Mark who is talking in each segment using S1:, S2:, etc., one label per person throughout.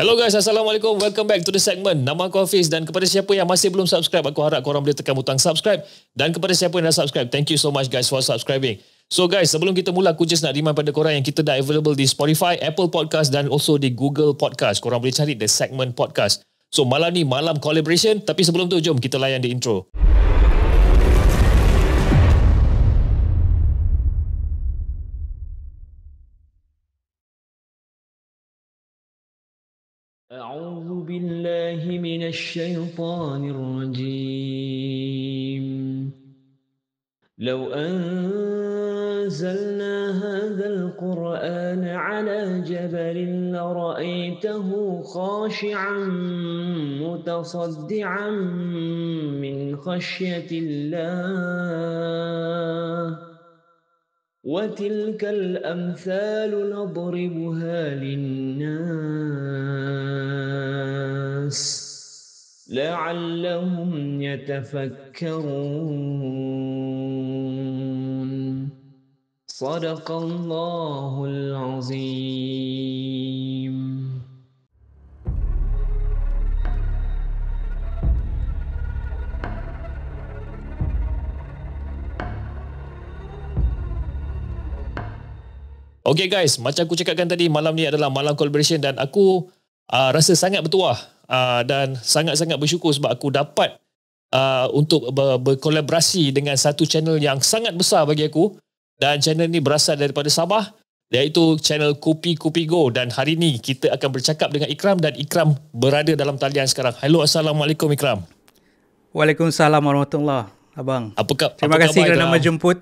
S1: Hello guys, Assalamualaikum. Welcome back to the segment. Nama aku Hafiz dan kepada siapa yang masih belum subscribe, aku harap korang boleh tekan butang subscribe. Dan kepada siapa yang dah subscribe, thank you so much guys for subscribing. So guys, sebelum kita mula, aku just nak remind pada korang yang kita dah available di Spotify, Apple Podcast dan also di Google Podcast. Korang boleh cari the segment podcast. So malam ni malam collaboration, tapi sebelum tu jom kita layan the intro.
S2: أعوذ بالله من الشيطان الرجيم لو أنزلنا هذا القرآن على جبل لرأيته خاشعا متصدعا من خشية الله وتلك الأمثال نضربها للناس لعلهم يتفكرون صدق الله العظيم.
S1: Okay guys, macam aku cakapkan tadi, malam ni adalah malam collaboration dan aku rasa sangat bertuah dan sangat-sangat bersyukur sebab aku dapat untuk berkolaborasi dengan satu channel yang sangat besar bagi aku, dan channel ni berasal daripada Sabah, iaitu channel Kopi Kopi Go. Dan hari ni kita akan bercakap dengan Ikram, dan Ikram berada dalam talian sekarang. Hello, Assalamualaikum Ikram.
S3: Waalaikumsalam warahmatullahi abang. Terima kasih kerana menjemput.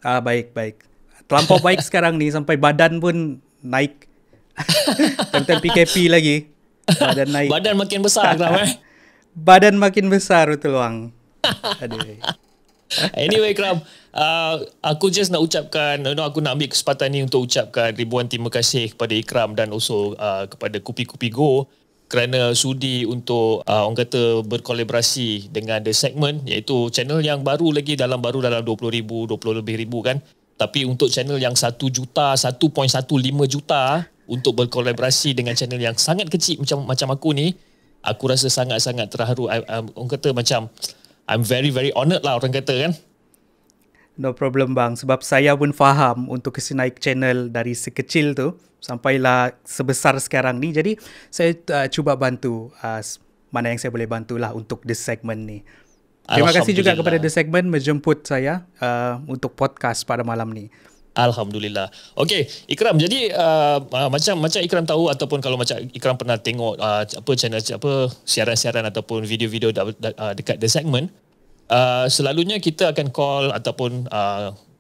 S3: Baik. Terlampau baik sekarang ni, sampai badan pun naik. Time-time PKP lagi, badan naik.
S1: Badan makin besar Ikram
S3: Badan makin besar betul bang. Aduh.
S1: Anyway Ikram, aku just nak ucapkan, aku nak ambil kesempatan ni untuk ucapkan ribuan terima kasih kepada Ikram dan also kepada Kopi Kopi Go kerana sudi untuk orang kata berkolaborasi dengan The Segment, iaitu channel yang baru dalam 20,000, 20 lebih ribu kan. Tapi untuk channel yang 1 juta, 1.15 juta untuk berkolaborasi dengan channel yang sangat kecil macam aku ni, aku rasa sangat-sangat terharu. Orang kata macam I'm very very honoured lah orang kata kan.
S3: No problem bang, sebab saya pun faham untuk kasi naik channel dari sekecil tu sampailah sebesar sekarang ni. Jadi saya cuba bantu mana yang saya boleh bantulah untuk The Segment ni. Terima kasih juga kepada The Segment menjemput saya untuk podcast pada malam ni.
S1: Alhamdulillah. Okey, Ikram, jadi macam Ikram tahu ataupun kalau macam Ikram pernah tengok channel siaran-siaran ataupun video-video dekat The Segment, selalunya kita akan call ataupun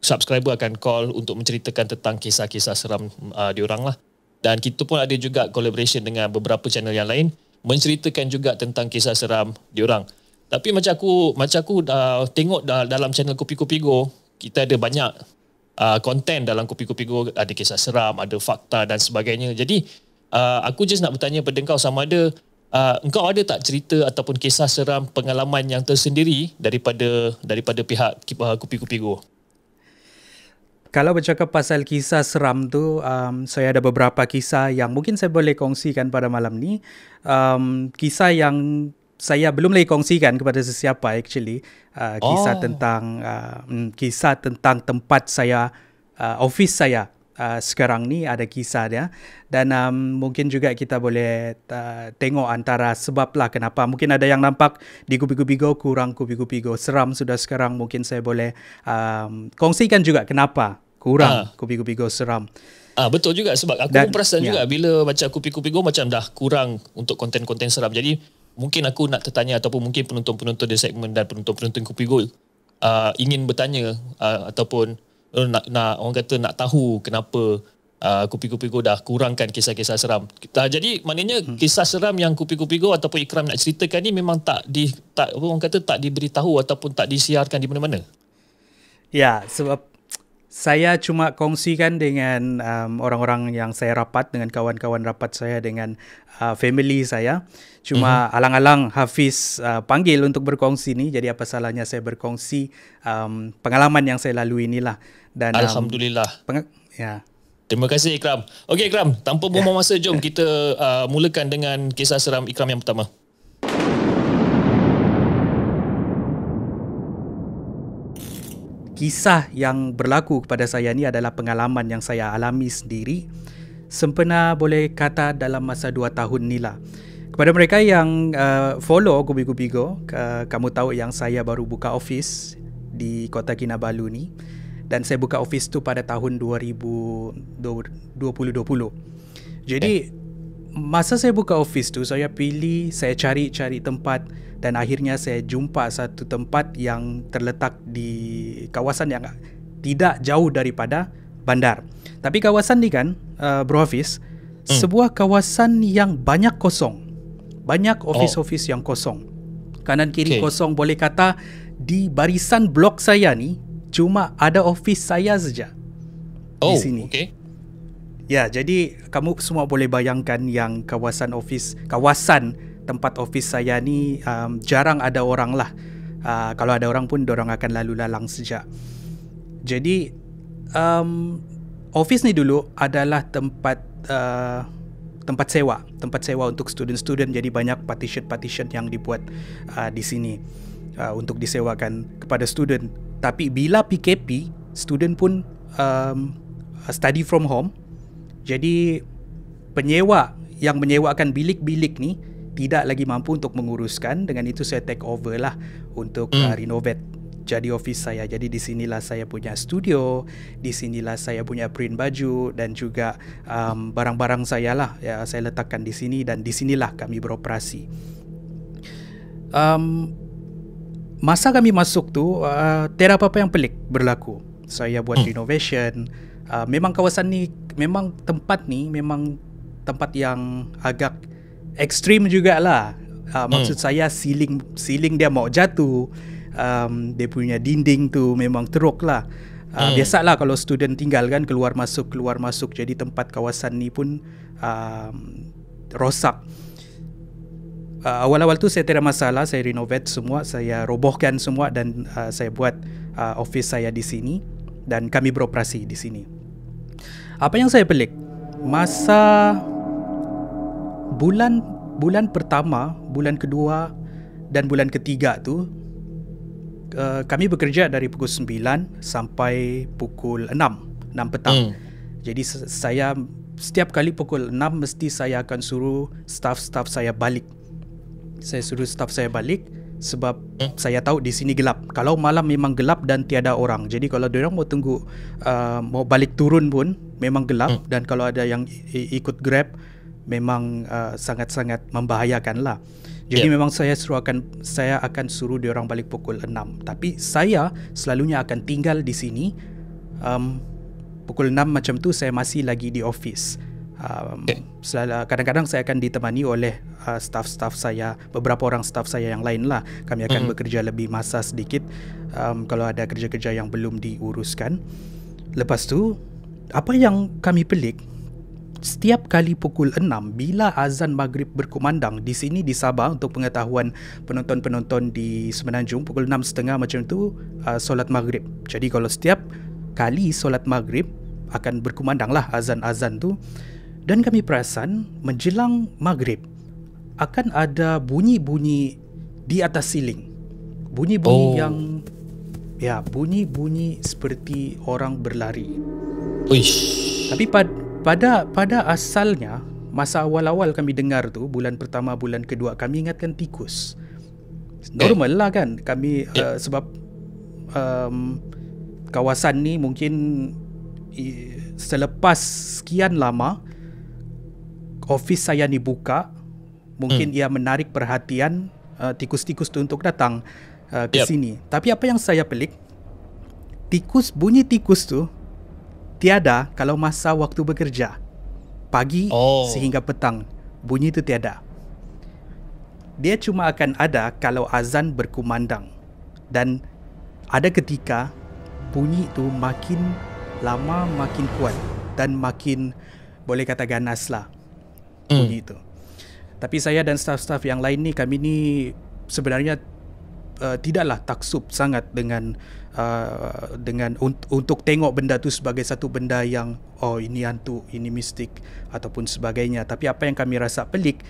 S1: subscriber akan call untuk menceritakan tentang kisah-kisah seram diorang lah. Dan kita pun ada juga collaboration dengan beberapa channel yang lain menceritakan juga tentang kisah seram diorang. Tapi macam aku tengok dalam channel Kopi Kopi Go, kita ada banyak konten dalam Kopi Kopi Go, ada kisah seram, ada fakta dan sebagainya. Jadi aku just nak bertanya pada engkau sama ada engkau ada tak cerita ataupun kisah seram, pengalaman yang tersendiri daripada pihak Kopi Kopi Go?
S3: Kalau bercakap pasal kisah seram tu, saya ada beberapa kisah yang mungkin saya boleh kongsikan pada malam ni. Kisah yang saya belum lagi kongsikan kepada sesiapa actually. Kisah tentang tempat saya, office saya sekarang ni ada kisah dia. Dan mungkin juga kita boleh tengok antara sebab lah kenapa. Mungkin ada yang nampak di Kopi Kopi Go kurang Kopi Kopi Go seram sudah sekarang. Mungkin saya boleh kongsikan juga kenapa kurang Kopi Kopi Go seram.
S1: Betul juga, sebab aku pun perasan juga bila macam Kopi Kopi Go macam dah kurang untuk konten-konten seram. Jadi mungkin aku nak tertanya ataupun mungkin penonton-penonton The Segment dan penonton-penonton Kopi Go ingin bertanya ataupun nak orang kata nak tahu kenapa Kopi Kopi Go dah kurangkan kisah-kisah seram. Jadi maknanya kisah seram yang Kopi Kopi Go ataupun Ikram nak ceritakan ni memang tak diberitahu ataupun tak disiarkan di mana-mana.
S3: Ya, sebab saya cuma kongsikan dengan orang-orang yang saya rapat, dengan kawan-kawan rapat saya, dengan family saya. Cuma alang-alang Hafiz panggil untuk berkongsi ni, jadi apa salahnya saya berkongsi pengalaman yang saya lalui inilah. Dan
S1: Alhamdulillah. Terima kasih Ikram. Okey Ikram, tanpa buang masa, jom kita mulakan dengan kisah seram Ikram yang pertama.
S3: Kisah yang berlaku kepada saya ni adalah pengalaman yang saya alami sendiri. Sempena boleh kata dalam masa 2 tahun ni lah. Kepada mereka yang follow Gubi-Gubi Go, kamu tahu yang saya baru buka office di Kota Kinabalu ni. Dan saya buka office tu pada tahun 2020. Jadi masa saya buka office tu, saya cari tempat dan akhirnya saya jumpa satu tempat yang terletak di kawasan yang tidak jauh daripada bandar. Tapi kawasan ni kan, Bro Hafiz, sebuah kawasan yang banyak kosong. Banyak office-office yang kosong. Kanan kiri kosong, boleh kata di barisan blok saya ni cuma ada office saya saja di sini. Ya, jadi kamu semua boleh bayangkan yang kawasan tempat office saya ni jarang ada orang lah. Kalau ada orang pun dorang akan lalu lalang saja. Jadi office ni dulu adalah tempat sewa untuk student-student. Jadi banyak partition yang dibuat di sini untuk disewakan kepada student. Tapi bila PKP, student pun study from home. Jadi penyewa yang menyewakan bilik-bilik ni tidak lagi mampu untuk menguruskan. Dengan itu saya take over lah untuk renovate jadi office saya. Jadi di sinilah saya punya studio, di sinilah saya punya print baju dan juga barang-barang saya lah ya, saya letakkan di sini dan di sinilah kami beroperasi. Masa kami masuk tu, tiada apa-apa yang pelik berlaku. Saya buat renovation. Memang kawasan ni, memang tempat yang agak ekstrim jugalah. Maksud saya ceiling dia mau jatuh. Dia punya dinding tu memang teruk lah. Biasalah kalau student tinggal kan, keluar masuk. Jadi tempat kawasan ni pun rosak. Awal-awal tu saya tidak masalah, saya renovate semua, saya robohkan semua dan saya buat office saya di sini dan kami beroperasi di sini. Apa yang saya pelik, masa bulan pertama, bulan kedua dan bulan ketiga tu kami bekerja dari pukul 9 sampai pukul 6 petang. Jadi saya setiap kali pukul 6 mesti saya akan suruh staff saya balik. Saya suruh staff saya balik sebab saya tahu di sini gelap. Kalau malam memang gelap dan tiada orang. Jadi kalau diorang mau tunggu mau balik turun pun memang gelap dan kalau ada yang ikut Grab memang sangat-sangat membahayakan lah. Jadi memang saya akan suruh diorang balik pukul 6. Tapi saya selalunya akan tinggal di sini. Pukul 6 macam tu saya masih lagi di office. Kadang-kadang saya akan ditemani oleh staff saya, beberapa orang staff saya yang lain lah. Kami akan bekerja lebih masa sedikit kalau ada kerja-kerja yang belum diuruskan. Lepas tu, apa yang kami pelik, setiap kali pukul 6 bila azan maghrib berkumandang di sini di Sabah, untuk pengetahuan penonton-penonton di Semenanjung, pukul 6.30 macam tu solat maghrib. Jadi kalau setiap kali solat maghrib akan berkumandang lah azan-azan tu. Dan kami perasan menjelang maghrib akan ada bunyi-bunyi di atas siling. Bunyi-bunyi yang bunyi seperti orang berlari.
S1: Uish.
S3: Tapi pada asalnya masa awal-awal kami dengar tu, bulan pertama, bulan kedua, kami ingatkan tikus. Normal lah kan kami sebab kawasan ni mungkin selepas sekian lama office saya ni buka, mungkin ia menarik perhatian tikus-tikus tu untuk datang ke sini. Tapi apa yang saya pelik, bunyi tikus tu tiada kalau masa waktu bekerja. Pagi sehingga petang, bunyi tu tiada. Dia cuma akan ada kalau azan berkumandang. Dan ada ketika bunyi tu makin lama makin kuat dan makin boleh kata ganas lah bunyi itu. Tapi saya dan staff-staff yang lain ni, kami ni sebenarnya tidaklah taksub sangat dengan untuk tengok benda tu sebagai satu benda yang ini hantu, ini mistik ataupun sebagainya. Tapi apa yang kami rasa pelik,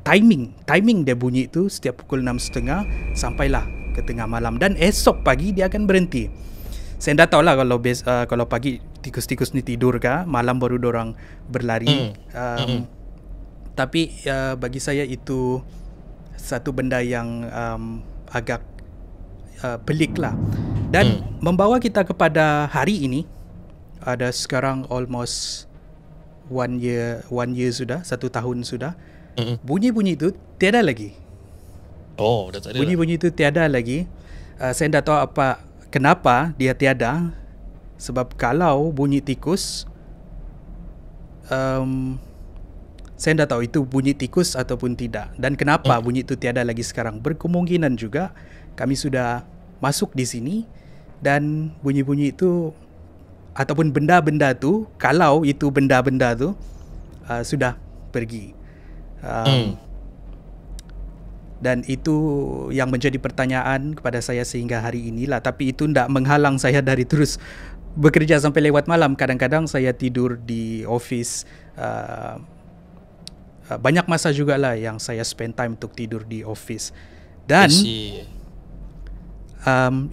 S3: timing dia bunyi tu setiap pukul 6.30 sampailah ke tengah malam, dan esok pagi dia akan berhenti. Saya tak tahulah kalau pagi tikus-tikus ni tidur ke, malam baru dorang berlari. Tapi bagi saya itu satu benda yang agak pelik lah. Dan membawa kita kepada hari ini, ada sekarang almost one year sudah, 1 tahun sudah. Bunyi-bunyi itu tiada lagi.
S1: Oh, dah tak ada.
S3: Bunyi-bunyi itu tiada lagi. Saya tak tahu kenapa dia tiada. Sebab kalau bunyi tikus, saya tak tahu itu bunyi tikus ataupun tidak. Dan kenapa bunyi itu tiada lagi sekarang. Berkemungkinan juga kami sudah masuk di sini dan bunyi-bunyi itu ataupun benda-benda tu, kalau itu benda-benda tu sudah pergi. Dan itu yang menjadi pertanyaan kepada saya sehingga hari inilah. Tapi itu tidak menghalang saya dari terus bekerja sampai lewat malam. Kadang-kadang saya tidur di office. Banyak masa jugalah yang saya spend time untuk tidur di office. Dan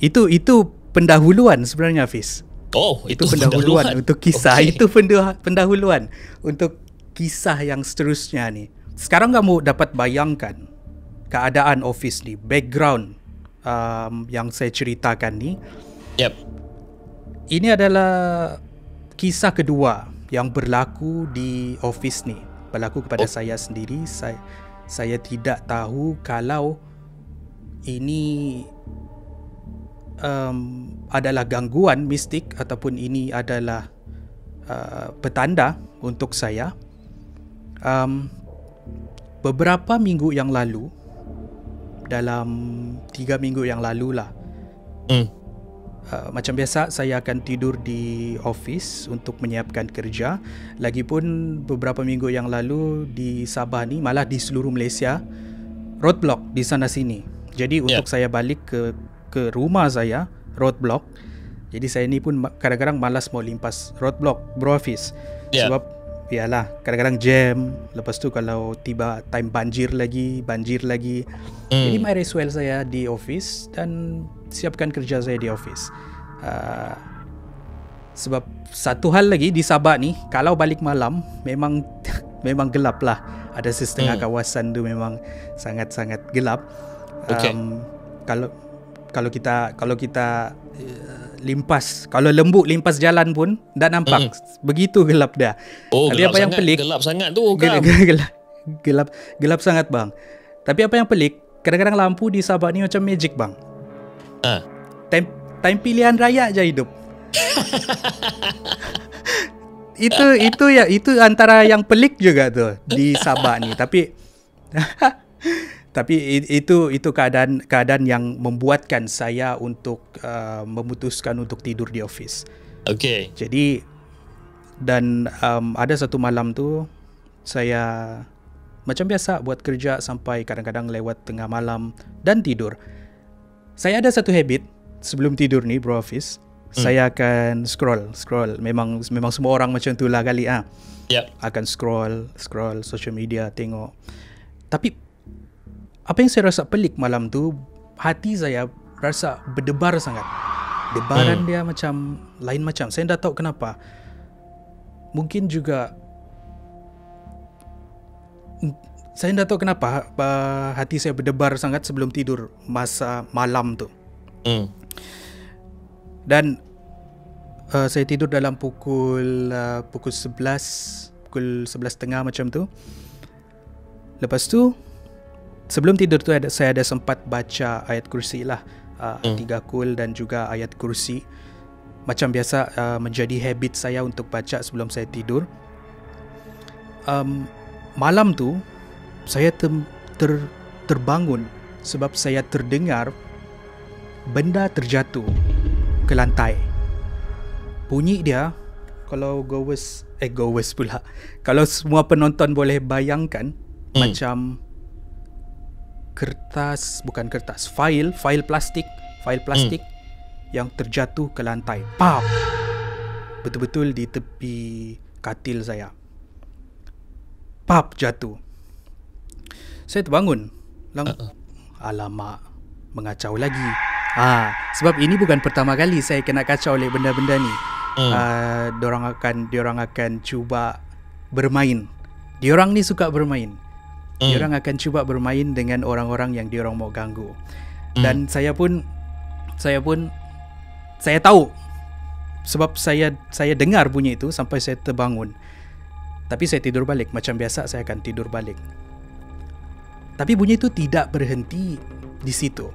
S3: itu pendahuluan sebenarnya, Hafiz.
S1: Oh,
S3: itu pendahuluan untuk kisah. Okay. Itu pendahuluan untuk kisah yang seterusnya ni. Sekarang kamu dapat bayangkan keadaan office ni, background yang saya ceritakan ni.
S1: Yep.
S3: Ini adalah kisah kedua yang berlaku di office ni. Berlaku kepada saya sendiri. Saya tidak tahu kalau ini adalah gangguan mistik ataupun ini adalah petanda untuk saya. Beberapa minggu yang lalu, dalam 3 minggu yang lalu lah, macam biasa saya akan tidur di office untuk menyiapkan kerja. Lagipun beberapa minggu yang lalu di Sabah ni, malah di seluruh Malaysia, roadblock di sana sini. Jadi untuk saya balik ke rumah saya, roadblock. Jadi saya ni pun kadang-kadang malas mau limpas roadblock, bro Hafiz. Sebab yalah, kadang-kadang jam. Lepas tu kalau tiba time banjir lagi. Jadi might as well saya di office dan siapkan kerja saya di office. Sebab satu hal lagi di Sabah ni, kalau balik malam memang gelap lah. Ada setengah kawasan tu memang sangat-sangat gelap. Kalau kita limpas, kalau lembut limpas jalan pun tak nampak. Begitu gelap dah. Tapi apa yang pelik,
S1: gelap sangat tu kan.
S3: Gelap sangat bang. Tapi apa yang pelik, kadang-kadang lampu di Sabah ni macam magic bang. Time pilihan raya aja hidup. itu antara yang pelik juga tu di Sabah ni. Tapi itu keadaan yang membuatkan saya untuk memutuskan untuk tidur di office. Okay. Jadi dan ada satu malam tu saya macam biasa buat kerja sampai kadang-kadang lewat tengah malam dan tidur. Saya ada satu habit sebelum tidur ni, bro Hafiz. Saya akan scroll. Memang semua orang macam tu lah kali akan scroll social media, tengok. Tapi apa yang saya rasa pelik malam tu, hati saya rasa berdebar sangat. Debaran dia macam lain macam. Saya tak tahu kenapa. Mungkin juga saya tak tahu kenapa hati saya berdebar sangat sebelum tidur masa malam tu. Dan saya tidur dalam pukul 11, pukul 11.30 macam tu. Lepas tu sebelum tidur tu saya ada sempat baca ayat kursi lah, 3 kul dan juga ayat kursi. Macam biasa menjadi habit saya untuk baca sebelum saya tidur. Malam tu saya terbangun sebab saya terdengar benda terjatuh ke lantai. Bunyi dia, kalau gowes pula, kalau semua penonton boleh bayangkan, macam bukan kertas, file plastik yang terjatuh ke lantai. Pam! Betul-betul di tepi katil saya. Pap, jatuh. Saya terbangun. Alamak, mengacau lagi. Sebab ini bukan pertama kali saya kena kacau oleh benda-benda ni. Diorang akan cuba bermain. Diorang ni suka bermain. Diorang akan cuba bermain dengan orang-orang yang diorang mau ganggu. Dan saya tahu, sebab saya dengar bunyi itu sampai saya terbangun. Tapi saya tidur balik. Macam biasa saya akan tidur balik. Tapi bunyi itu tidak berhenti di situ.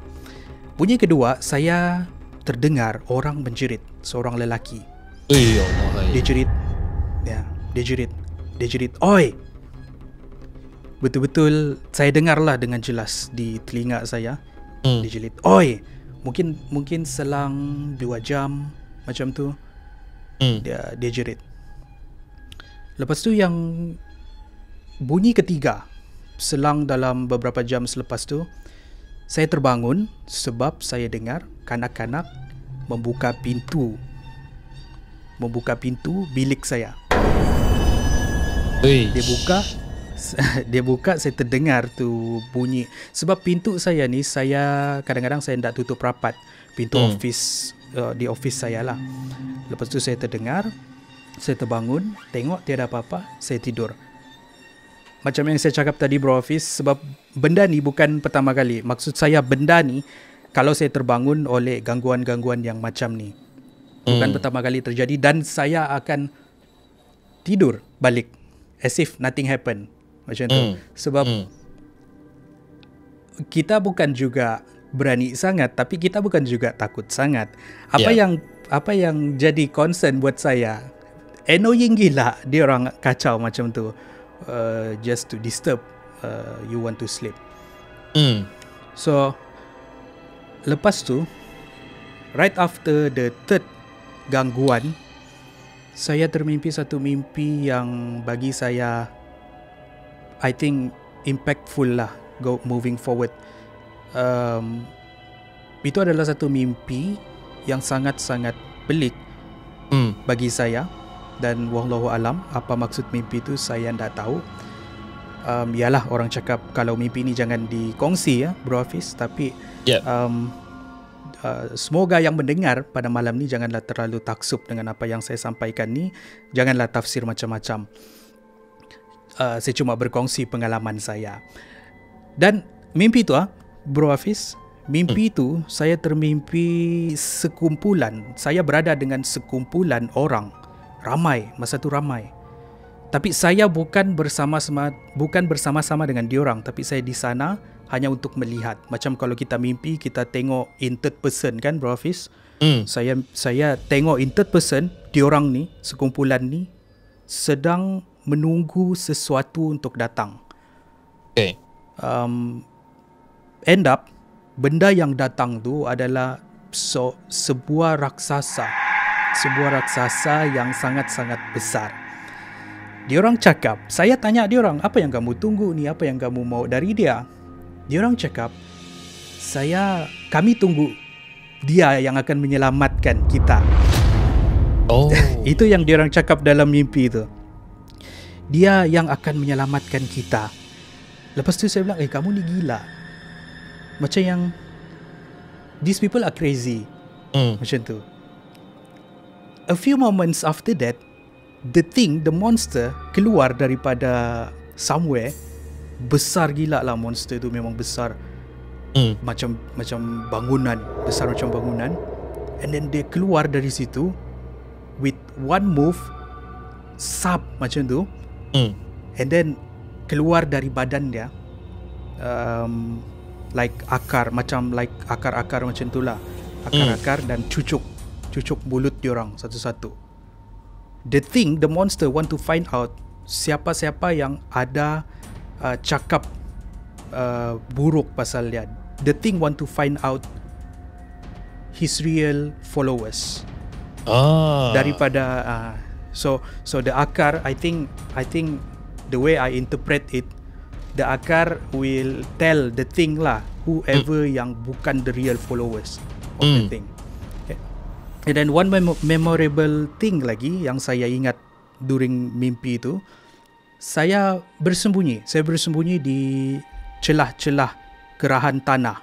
S3: Bunyi kedua, saya terdengar orang menjerit. Seorang lelaki. Dia jerit. Dia jerit. Oi! Betul-betul saya dengarlah dengan jelas di telinga saya. Dia jerit. Oi! Mungkin selang 2 jam macam tu. Dia jerit. Lepas tu yang bunyi ketiga, selang dalam beberapa jam selepas tu, saya terbangun sebab saya dengar kanak-kanak membuka pintu bilik saya. Dia buka, saya terdengar tu bunyi. Sebab pintu saya ni, saya kadang-kadang saya tak tutup rapat pintu office, di office saya lah. Lepas tu saya terdengar, saya terbangun, tengok tiada apa-apa, saya tidur. Macam yang saya cakap tadi, bro Hafiz, sebab benda ni bukan pertama kali. Maksud saya benda ni, kalau saya terbangun oleh gangguan-gangguan yang macam ni, bukan pertama kali terjadi, dan saya akan tidur balik as if nothing happen. Macam tu. Sebab kita bukan juga berani sangat, tapi kita bukan juga takut sangat. Apa yang jadi concern buat saya, annoying gila dia orang kacau macam tu, just to disturb you want to sleep. So lepas tu, right after the third gangguan, saya termimpi satu mimpi yang bagi saya, I think impactful lah moving forward. Itu adalah satu mimpi yang sangat-sangat pelik bagi saya, dan wallahu alam apa maksud mimpi itu saya tidak tahu. Yalah, orang cakap kalau mimpi ni jangan dikongsi ya, Bro Hafiz, tapi semoga yang mendengar pada malam ni janganlah terlalu taksub dengan apa yang saya sampaikan ni, janganlah tafsir macam-macam. Saya cuma berkongsi pengalaman saya. Dan mimpi tu Bro Hafiz, mimpi tu saya termimpi sekumpulan, saya berada dengan sekumpulan orang, ramai, masa tu ramai. Tapi saya bukan bersama-sama dengan diorang, tapi saya di sana hanya untuk melihat. Macam kalau kita mimpi, kita tengok in third person kan, Bro Hafiz? Saya tengok in third person, diorang ni, sekumpulan ni sedang menunggu sesuatu untuk datang.
S1: Okay.
S3: End up, benda yang datang tu adalah sebuah raksasa yang sangat-sangat besar. Diorang cakap, saya tanya diorang, apa yang kamu tunggu ni, apa yang kamu mau dari dia? Diorang cakap, kami tunggu dia yang akan menyelamatkan kita. Itu yang diorang cakap dalam mimpi itu. Dia yang akan menyelamatkan kita. Lepas tu saya bilang, kamu ni gila. Macam yang these people are crazy. Macam tu. A few moments after that, the monster keluar daripada somewhere. Besar gila lah monster tu, memang besar. Macam bangunan, besar macam bangunan. And then dia keluar dari situ with one move, sap macam tu. And then keluar dari badan dia, like akar, macam like akar-akar macam tu lah, akar-akar, dan cucuk mulut diorang satu-satu. The monster want to find out siapa-siapa yang ada cakap buruk pasal dia. The thing want to find out his real followers. Daripada so the akar, I think the way I interpret it, the akar will tell the thing lah, whoever yang bukan the real followers of the thing. Okay. And then one memorable thing lagi yang saya ingat during mimpi itu, saya bersembunyi di celah-celah gerahan tanah.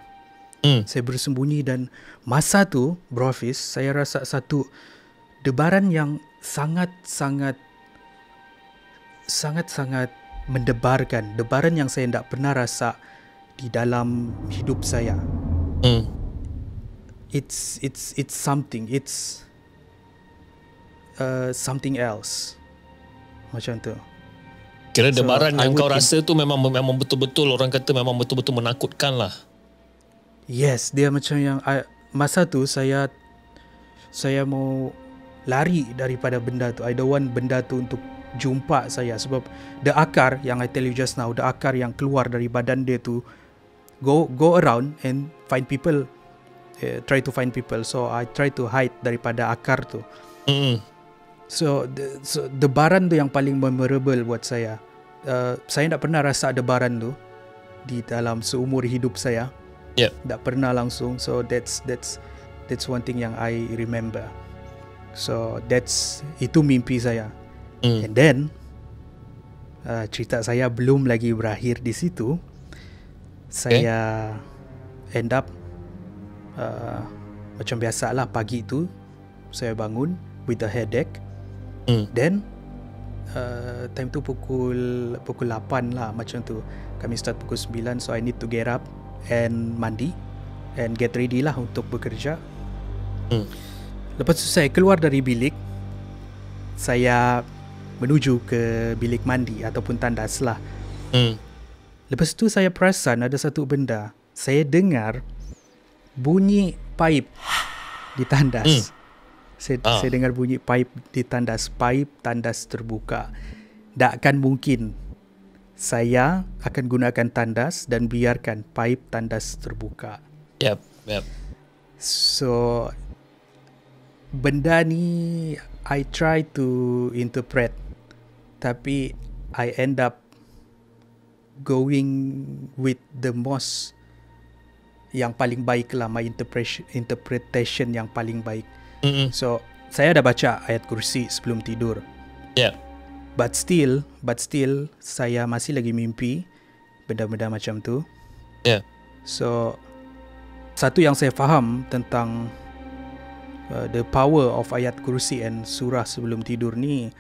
S3: Saya bersembunyi, dan masa tu, Bro Hafiz, saya rasa satu debaran yang sangat-sangat mendebarkan, debaran yang saya tidak pernah rasa di dalam hidup saya. It's something, something else, macam tu.
S1: Kira debaran yang kau
S3: I would
S1: rasa tu memang betul-betul, orang kata memang betul-betul menakutkan lah.
S3: Yes, dia macam yang masa tu saya mau lari daripada benda tu. I don't want benda tu untuk jumpa saya, sebab the akar yang I tell you just now, the akar yang keluar dari badan dia tu go around and find people, try to find people. So I try to hide daripada akar tu. So debaran tu yang paling memorable buat saya. Saya tak pernah rasa debaran tu di dalam seumur hidup saya. Tak pernah langsung. So that's one thing yang I remember. So itu mimpi saya. And then cerita saya belum lagi berakhir di situ. Saya end up macam biasalah, pagi tu saya bangun with a headache. Then time tu pukul 8 lah, macam tu. Kami start pukul 9, so I need to get up and mandi and get ready lah untuk bekerja. Lepas tu saya keluar dari bilik, saya menuju ke bilik mandi ataupun tandas lah. Lepas tu saya perasan ada satu benda. Saya dengar bunyi pipe di tandas. Saya dengar bunyi pipe di tandas. Pipe tandas terbuka. Takkan mungkin saya akan gunakan tandas dan biarkan pipe tandas terbuka.
S1: Yep.
S3: So benda ni I try to interpret, tapi I end up going with the most yang paling baik lah, my interpretation yang paling baik. So saya dah baca ayat kursi sebelum tidur. But still saya masih lagi mimpi benda-benda macam tu. So satu yang saya faham tentang the power of ayat kursi and surah sebelum tidur ni,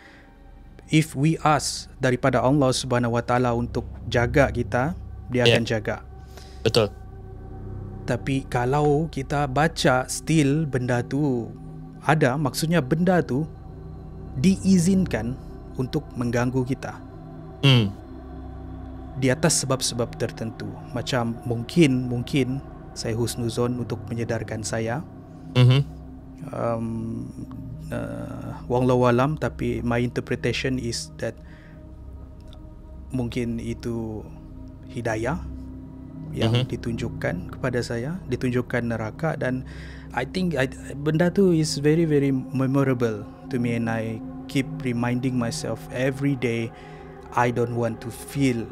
S3: if we ask daripada Allah Subhanahu Wa Taala untuk jaga kita, dia akan jaga.
S1: Betul.
S3: Tapi kalau kita baca still benda tu ada, maksudnya benda tu diizinkan untuk mengganggu kita. Di atas sebab-sebab tertentu. Macam mungkin saya husnuzon untuk menyedarkan saya. Wallahu alam, tapi my interpretation is that mungkin itu hidayah yang ditunjukkan kepada saya, ditunjukkan neraka. Dan I think benda tu is very very memorable to me, and I keep reminding myself every day I don't want to feel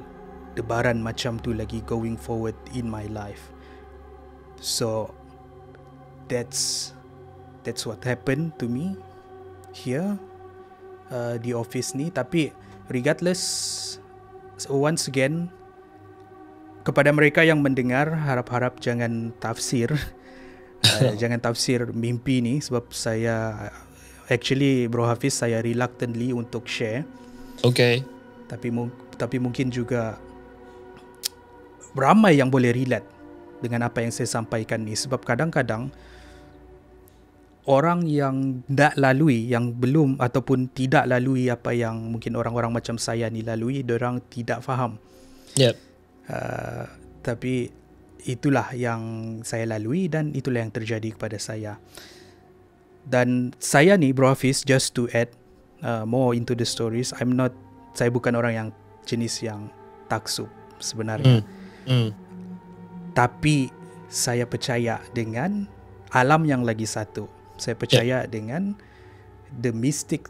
S3: debaran macam tu lagi going forward in my life. So that's what happened to me here di office ni. Tapi regardless, once again, kepada mereka yang mendengar, harap-harap jangan tafsir jangan tafsir mimpi ni, sebab saya actually, Bro Hafiz, saya reluctantly untuk share. Tapi mungkin juga ramai yang boleh relate dengan apa yang saya sampaikan ni, sebab kadang-kadang orang yang tak lalui, yang belum ataupun tidak lalui apa yang mungkin orang-orang macam saya ni lalui, diorang tidak faham. Tapi itulah yang saya lalui dan itulah yang terjadi kepada saya. Dan saya ni, Bro Hafiz, just to add more into the stories, saya bukan orang yang jenis yang taksub sebenarnya. Tapi saya percaya dengan alam yang lagi satu. Saya percaya dengan the mystic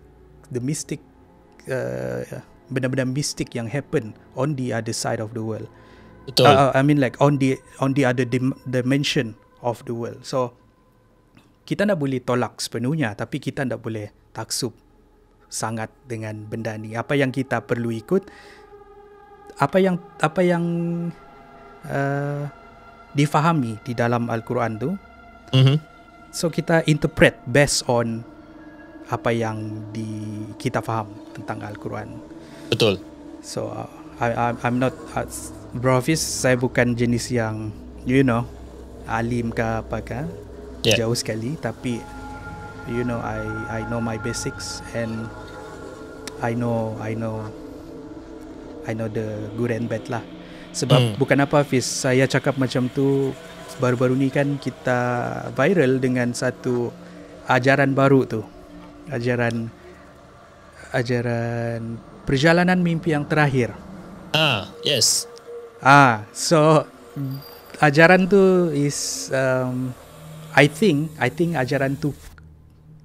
S3: benda-benda mistik yang happen on the other side of the world.
S1: Betul.
S3: I mean like on the other dimension of the world. So kita tak boleh tolak sepenuhnya, tapi kita tak boleh taksub sangat dengan benda ni. Apa yang kita perlu ikut, apa yang difahami di dalam Al-Quran tu. So kita interpret based on apa yang kita faham tentang Al-Quran.
S1: Betul.
S3: So I'm not Bro Hafiz, saya bukan jenis yang alim ke apa ke, jauh sekali, tapi I know my basics and I know the good and bad lah. Sebab bukan apa Hafiz, saya cakap macam tu, baru-baru ni kan kita viral dengan satu ajaran baru tu. Ajaran perjalanan mimpi yang terakhir.
S1: Yes.
S3: So ajaran tu is I think ajaran tu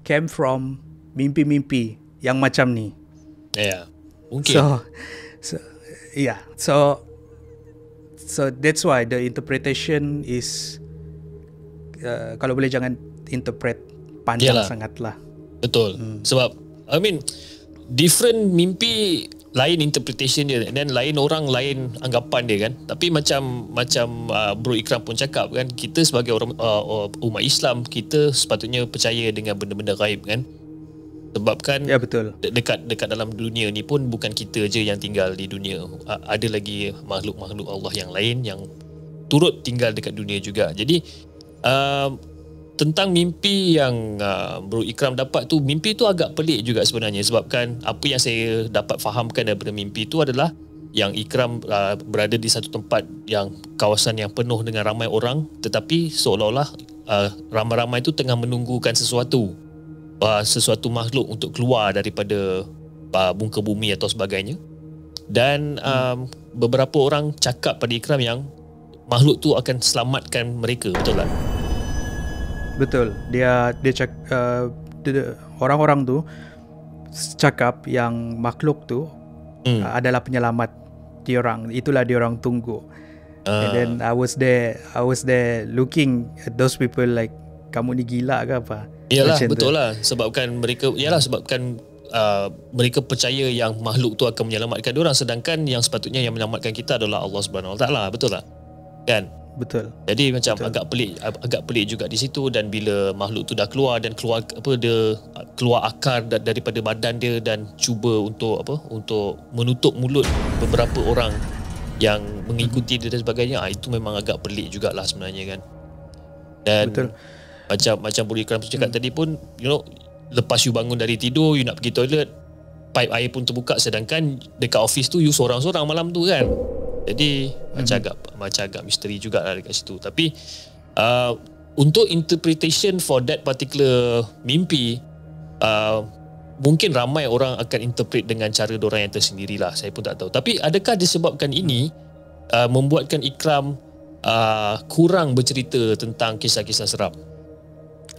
S3: came from mimpi-mimpi yang macam ni.
S1: Mungkin.
S3: So that's why the interpretation is kalau boleh jangan interpret panjang sangatlah.
S1: Betul. Sebab I mean different mimpi lain interpretation dia, dan lain orang lain anggapan dia kan. Tapi macam Bro Ikram pun cakap kan, kita sebagai orang umat Islam, kita sepatutnya percaya dengan benda-benda gaib kan. Sebab kan
S3: betul.
S1: Dekat dalam dunia ni pun bukan kita je yang tinggal di dunia. Ada lagi makhluk-makhluk Allah yang lain yang turut tinggal dekat dunia juga. Jadi tentang mimpi yang Bro Ikram dapat tu, mimpi tu agak pelik juga sebenarnya. Sebabkan apa yang saya dapat fahamkan daripada mimpi tu adalah yang Ikram berada di satu tempat yang kawasan yang penuh dengan ramai orang, tetapi seolah-olah ramai-ramai tu tengah menunggukan sesuatu makhluk untuk keluar daripada muka bumi atau sebagainya. Dan beberapa orang cakap pada Ikram yang makhluk tu akan selamatkan mereka, betul tak?
S3: Betul. Dia orang-orang tu cakap yang makhluk tu adalah penyelamat diorang. Itulah diorang tunggu. And then I was there looking at those people like, kamu ni gila ke apa?
S1: Yalah, betul lah. Sebabkan mereka mereka percaya yang makhluk tu akan menyelamatkan diorang, sedangkan yang sepatutnya yang menyelamatkan kita adalah Allah Subhanahu Wa Taala. Betul tak? Kan?
S3: Betul.
S1: Jadi macam agak pelik juga di situ. Dan bila makhluk tu dah keluar dan keluar akar daripada badan dia dan cuba untuk menutup mulut beberapa orang yang mengikuti dia dan sebagainya, itu memang agak pelik jugalah sebenarnya kan. Dan
S3: betul.
S1: Macam Bro Ikram cakap tadi pun, lepas you bangun dari tidur, you nak pergi toilet, pipe air pun terbuka, sedangkan dekat office tu you seorang-seorang malam tu kan. Jadi macam agak misteri jugalah dekat situ. Tapi untuk interpretation for that particular mimpi, mungkin ramai orang akan interpret dengan cara dorang yang tersendirilah. Saya pun tak tahu. Tapi adakah disebabkan ini membuatkan Ikram kurang bercerita tentang kisah-kisah seram?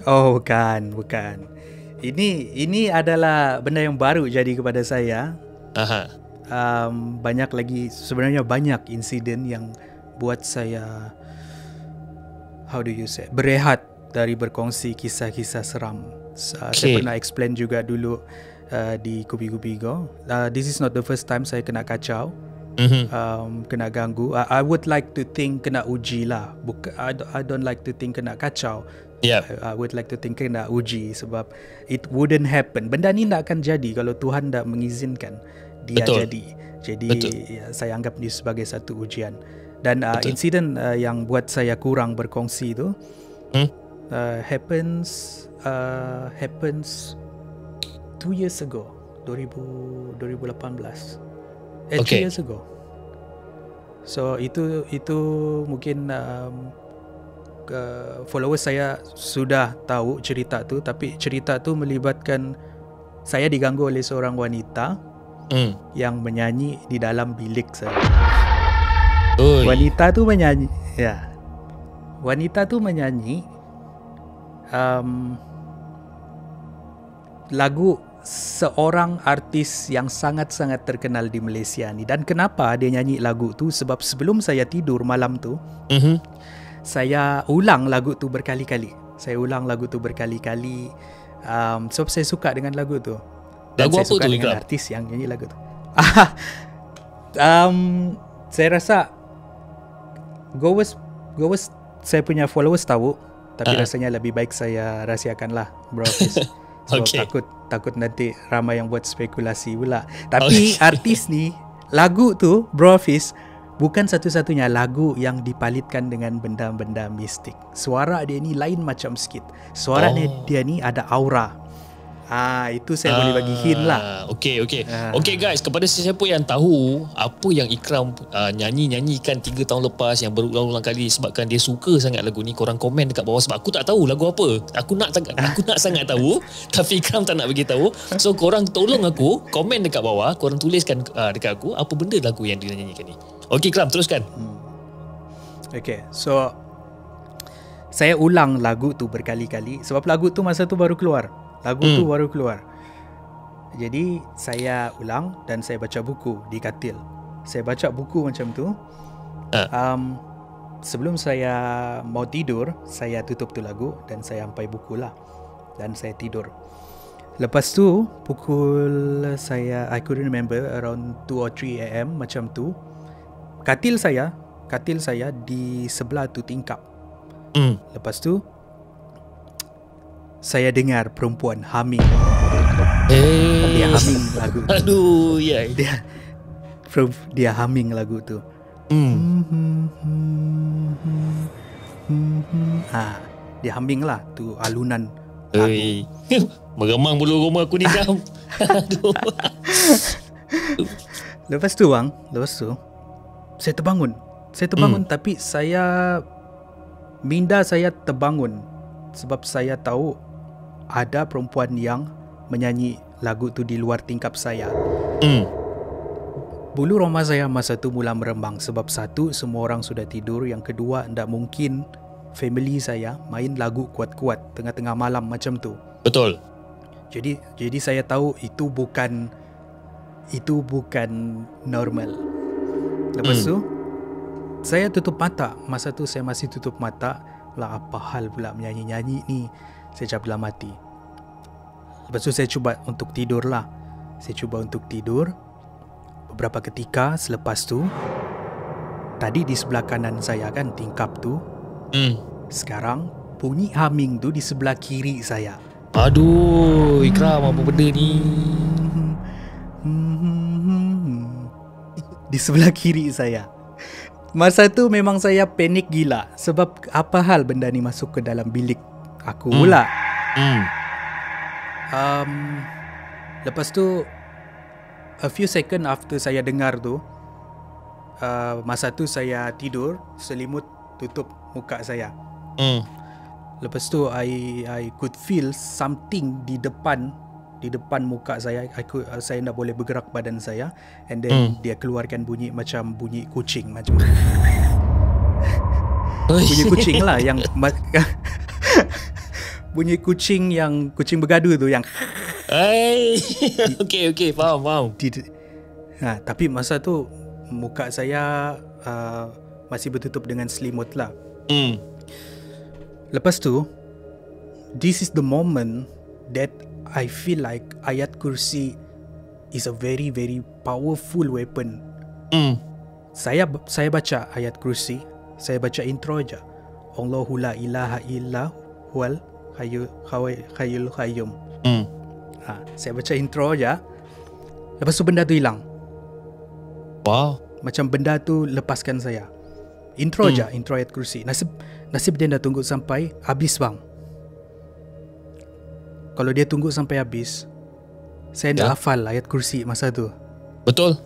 S3: Oh, bukan. Ini adalah benda yang baru jadi kepada saya. Sebenarnya banyak insiden yang buat saya berehat dari berkongsi kisah-kisah seram. Saya pernah explain juga dulu di Kubi-Kubi Go. This is not the first time saya kena kacau, kena ganggu. I would like to think kena uji lah. I don't like to think kena kacau. I would like to think kena uji, sebab it wouldn't happen. Benda ni tak akan jadi kalau Tuhan tak mengizinkan dia jadi. Jadi saya anggap ni sebagai satu ujian. Dan insiden yang buat saya kurang berkongsi tu happens 2 years ago, 2018. 2 years ago. So itu mungkin followers saya sudah tahu cerita tu, tapi cerita tu melibatkan saya diganggu oleh seorang wanita yang menyanyi di dalam bilik saya. Wanita tu menyanyi lagu seorang artis yang sangat-sangat terkenal di Malaysia ni. Dan kenapa dia nyanyi lagu tu? Sebab sebelum saya tidur malam tu, saya ulang lagu tu berkali-kali. Sebab saya suka dengan lagu tu. Dan
S1: Lagu
S3: saya
S1: apa
S3: suka
S1: tu,
S3: dengan
S1: Ikram?
S3: artis yang nyanyi lagu tu. Saya rasa Gowes saya punya followers tahu, tapi rasanya lebih baik saya rahsiakanlah, bro Hafiz. Sebab
S1: Okay.
S3: takut nanti ramai yang buat spekulasi pula. Tapi artis ni, lagu tu, bro Hafiz, bukan satu-satunya lagu yang dipalitkan dengan benda-benda mistik. Suara dia ni lain macam sikit. Suara dia ni ada aura. Itu saya boleh bagi hint lah.
S1: Okay guys, kepada sesiapa yang tahu apa yang Ikram nyanyikan 3 tahun lepas yang berulang-ulang kali sebabkan dia suka sangat lagu ni, korang komen dekat bawah. Sebab aku tak tahu lagu apa. Aku nak sangat tahu tapi Ikram tak nak bagi tahu. So korang tolong aku komen dekat bawah, korang tuliskan dekat aku apa benda lagu yang dia nyanyikan ni. Okay Ikram, teruskan.
S3: Okay, so saya ulang lagu tu berkali-kali sebab lagu tu masa tu baru keluar. Jadi saya ulang dan saya baca buku di katil. Saya baca buku macam tu. Sebelum saya mau tidur, saya tutup tu lagu dan saya ampai buku lah. Dan saya tidur. Lepas tu pukul I couldn't remember, around 2 or 3 AM macam tu. Katil saya di sebelah tu tingkap. Lepas tu saya dengar perempuan humming. Dia humming lagu tu.
S1: Aduh, ya.
S3: Dia humming lagu tu. Dia humming lah tu alunan lagu.
S1: Meremang bulu roma aku ni, Ikram. Aduh.
S3: Lepas tu saya terbangun tapi minda saya terbangun sebab saya tahu ada perempuan yang menyanyi lagu tu di luar tingkap saya. Bulu roma saya masa tu mula merembang sebab satu, semua orang sudah tidur. Yang kedua, tak mungkin family saya main lagu kuat-kuat tengah-tengah malam macam tu.
S1: Betul.
S3: Jadi saya tahu itu bukan normal. Lepas tu saya tutup mata. Masa tu saya masih tutup mata. Lah, apa hal pula menyanyi-nyanyi ni? Saya cakap dalam hati. Lepas tu saya cuba untuk tidur. Beberapa ketika selepas tu, tadi di sebelah kanan saya kan tingkap tu. Sekarang bunyi humming tu di sebelah kiri saya.
S1: Aduh, Ikram, apa benda ni?
S3: Di sebelah kiri saya. Masa tu memang saya panik gila sebab apa hal benda ni masuk ke dalam bilik aku pula. Lepas tu a few second after saya dengar tu, masa tu saya tidur, selimut tutup muka saya. Lepas tu I could feel something di depan muka saya. Saya tak boleh bergerak badan saya, and then dia keluarkan bunyi macam bunyi kucing macam bunyi kucing lah yang bunyi kucing bergaduh tu yang
S1: Okay, faham.
S3: Tapi masa tu muka saya masih bertutup dengan selimut lah. Lepas tu, this is the moment that I feel like ayat kursi is a very very powerful weapon. Saya baca ayat kursi, saya baca intro aja. Allahu la ilaha illa huwal hayyul qayyum. Saya baca intro aja. Lepas tu benda tu hilang.
S1: Wow.
S3: Macam benda tu lepaskan saya. Intro aja, intro ayat kursi. Nasib dia dah tunggu sampai habis, bang. Kalau dia tunggu sampai habis, saya dah hafal ayat kursi masa tu.
S1: Betul.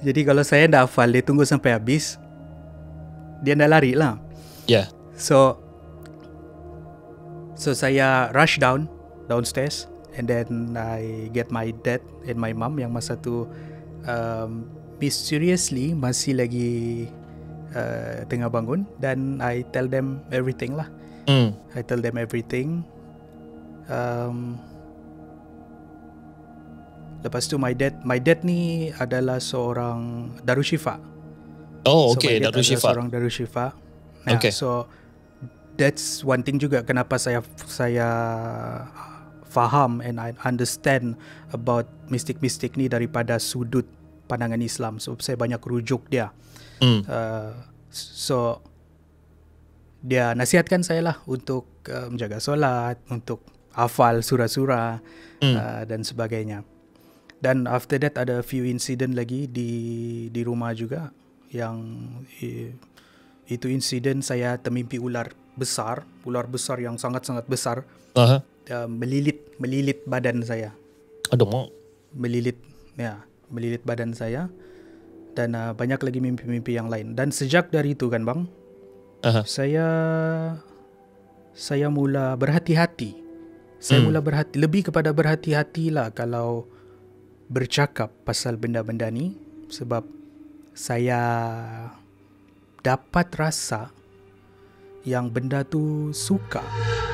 S3: Jadi kalau saya dah hafal, dia tunggu sampai habis, dia dah lari lah.
S1: Ya.
S3: So saya rush downstairs, and then I get my dad and my mom yang masa tu mysteriously masih lagi tengah bangun, dan I tell them everything lah. I tell them everything. Um, Lepas tu my dad ni adalah seorang Darushifa.
S1: Oh,
S3: So
S1: okay.
S3: my dad adalah
S1: Darushifa.
S3: seorang Darushifa. Yeah,
S1: Okay.
S3: so that's one thing juga kenapa saya faham and I understand about mistik-mistik ni daripada sudut pandangan Islam. So saya banyak rujuk dia. So dia nasihatkan saya lah untuk menjaga solat, untuk hafal surah-surah dan sebagainya. Dan after that ada few incident lagi di rumah juga yang itu insiden saya termimpi ular besar yang sangat-sangat besar melilit badan saya.
S1: Aduh, mak.
S3: Melilit badan saya dan banyak lagi mimpi-mimpi yang lain. Dan sejak dari itu kan bang, saya mula berhati-hati. Lebih kepada berhati-hati lah kalau bercakap pasal benda-benda ni, sebab saya dapat rasa yang benda tu suka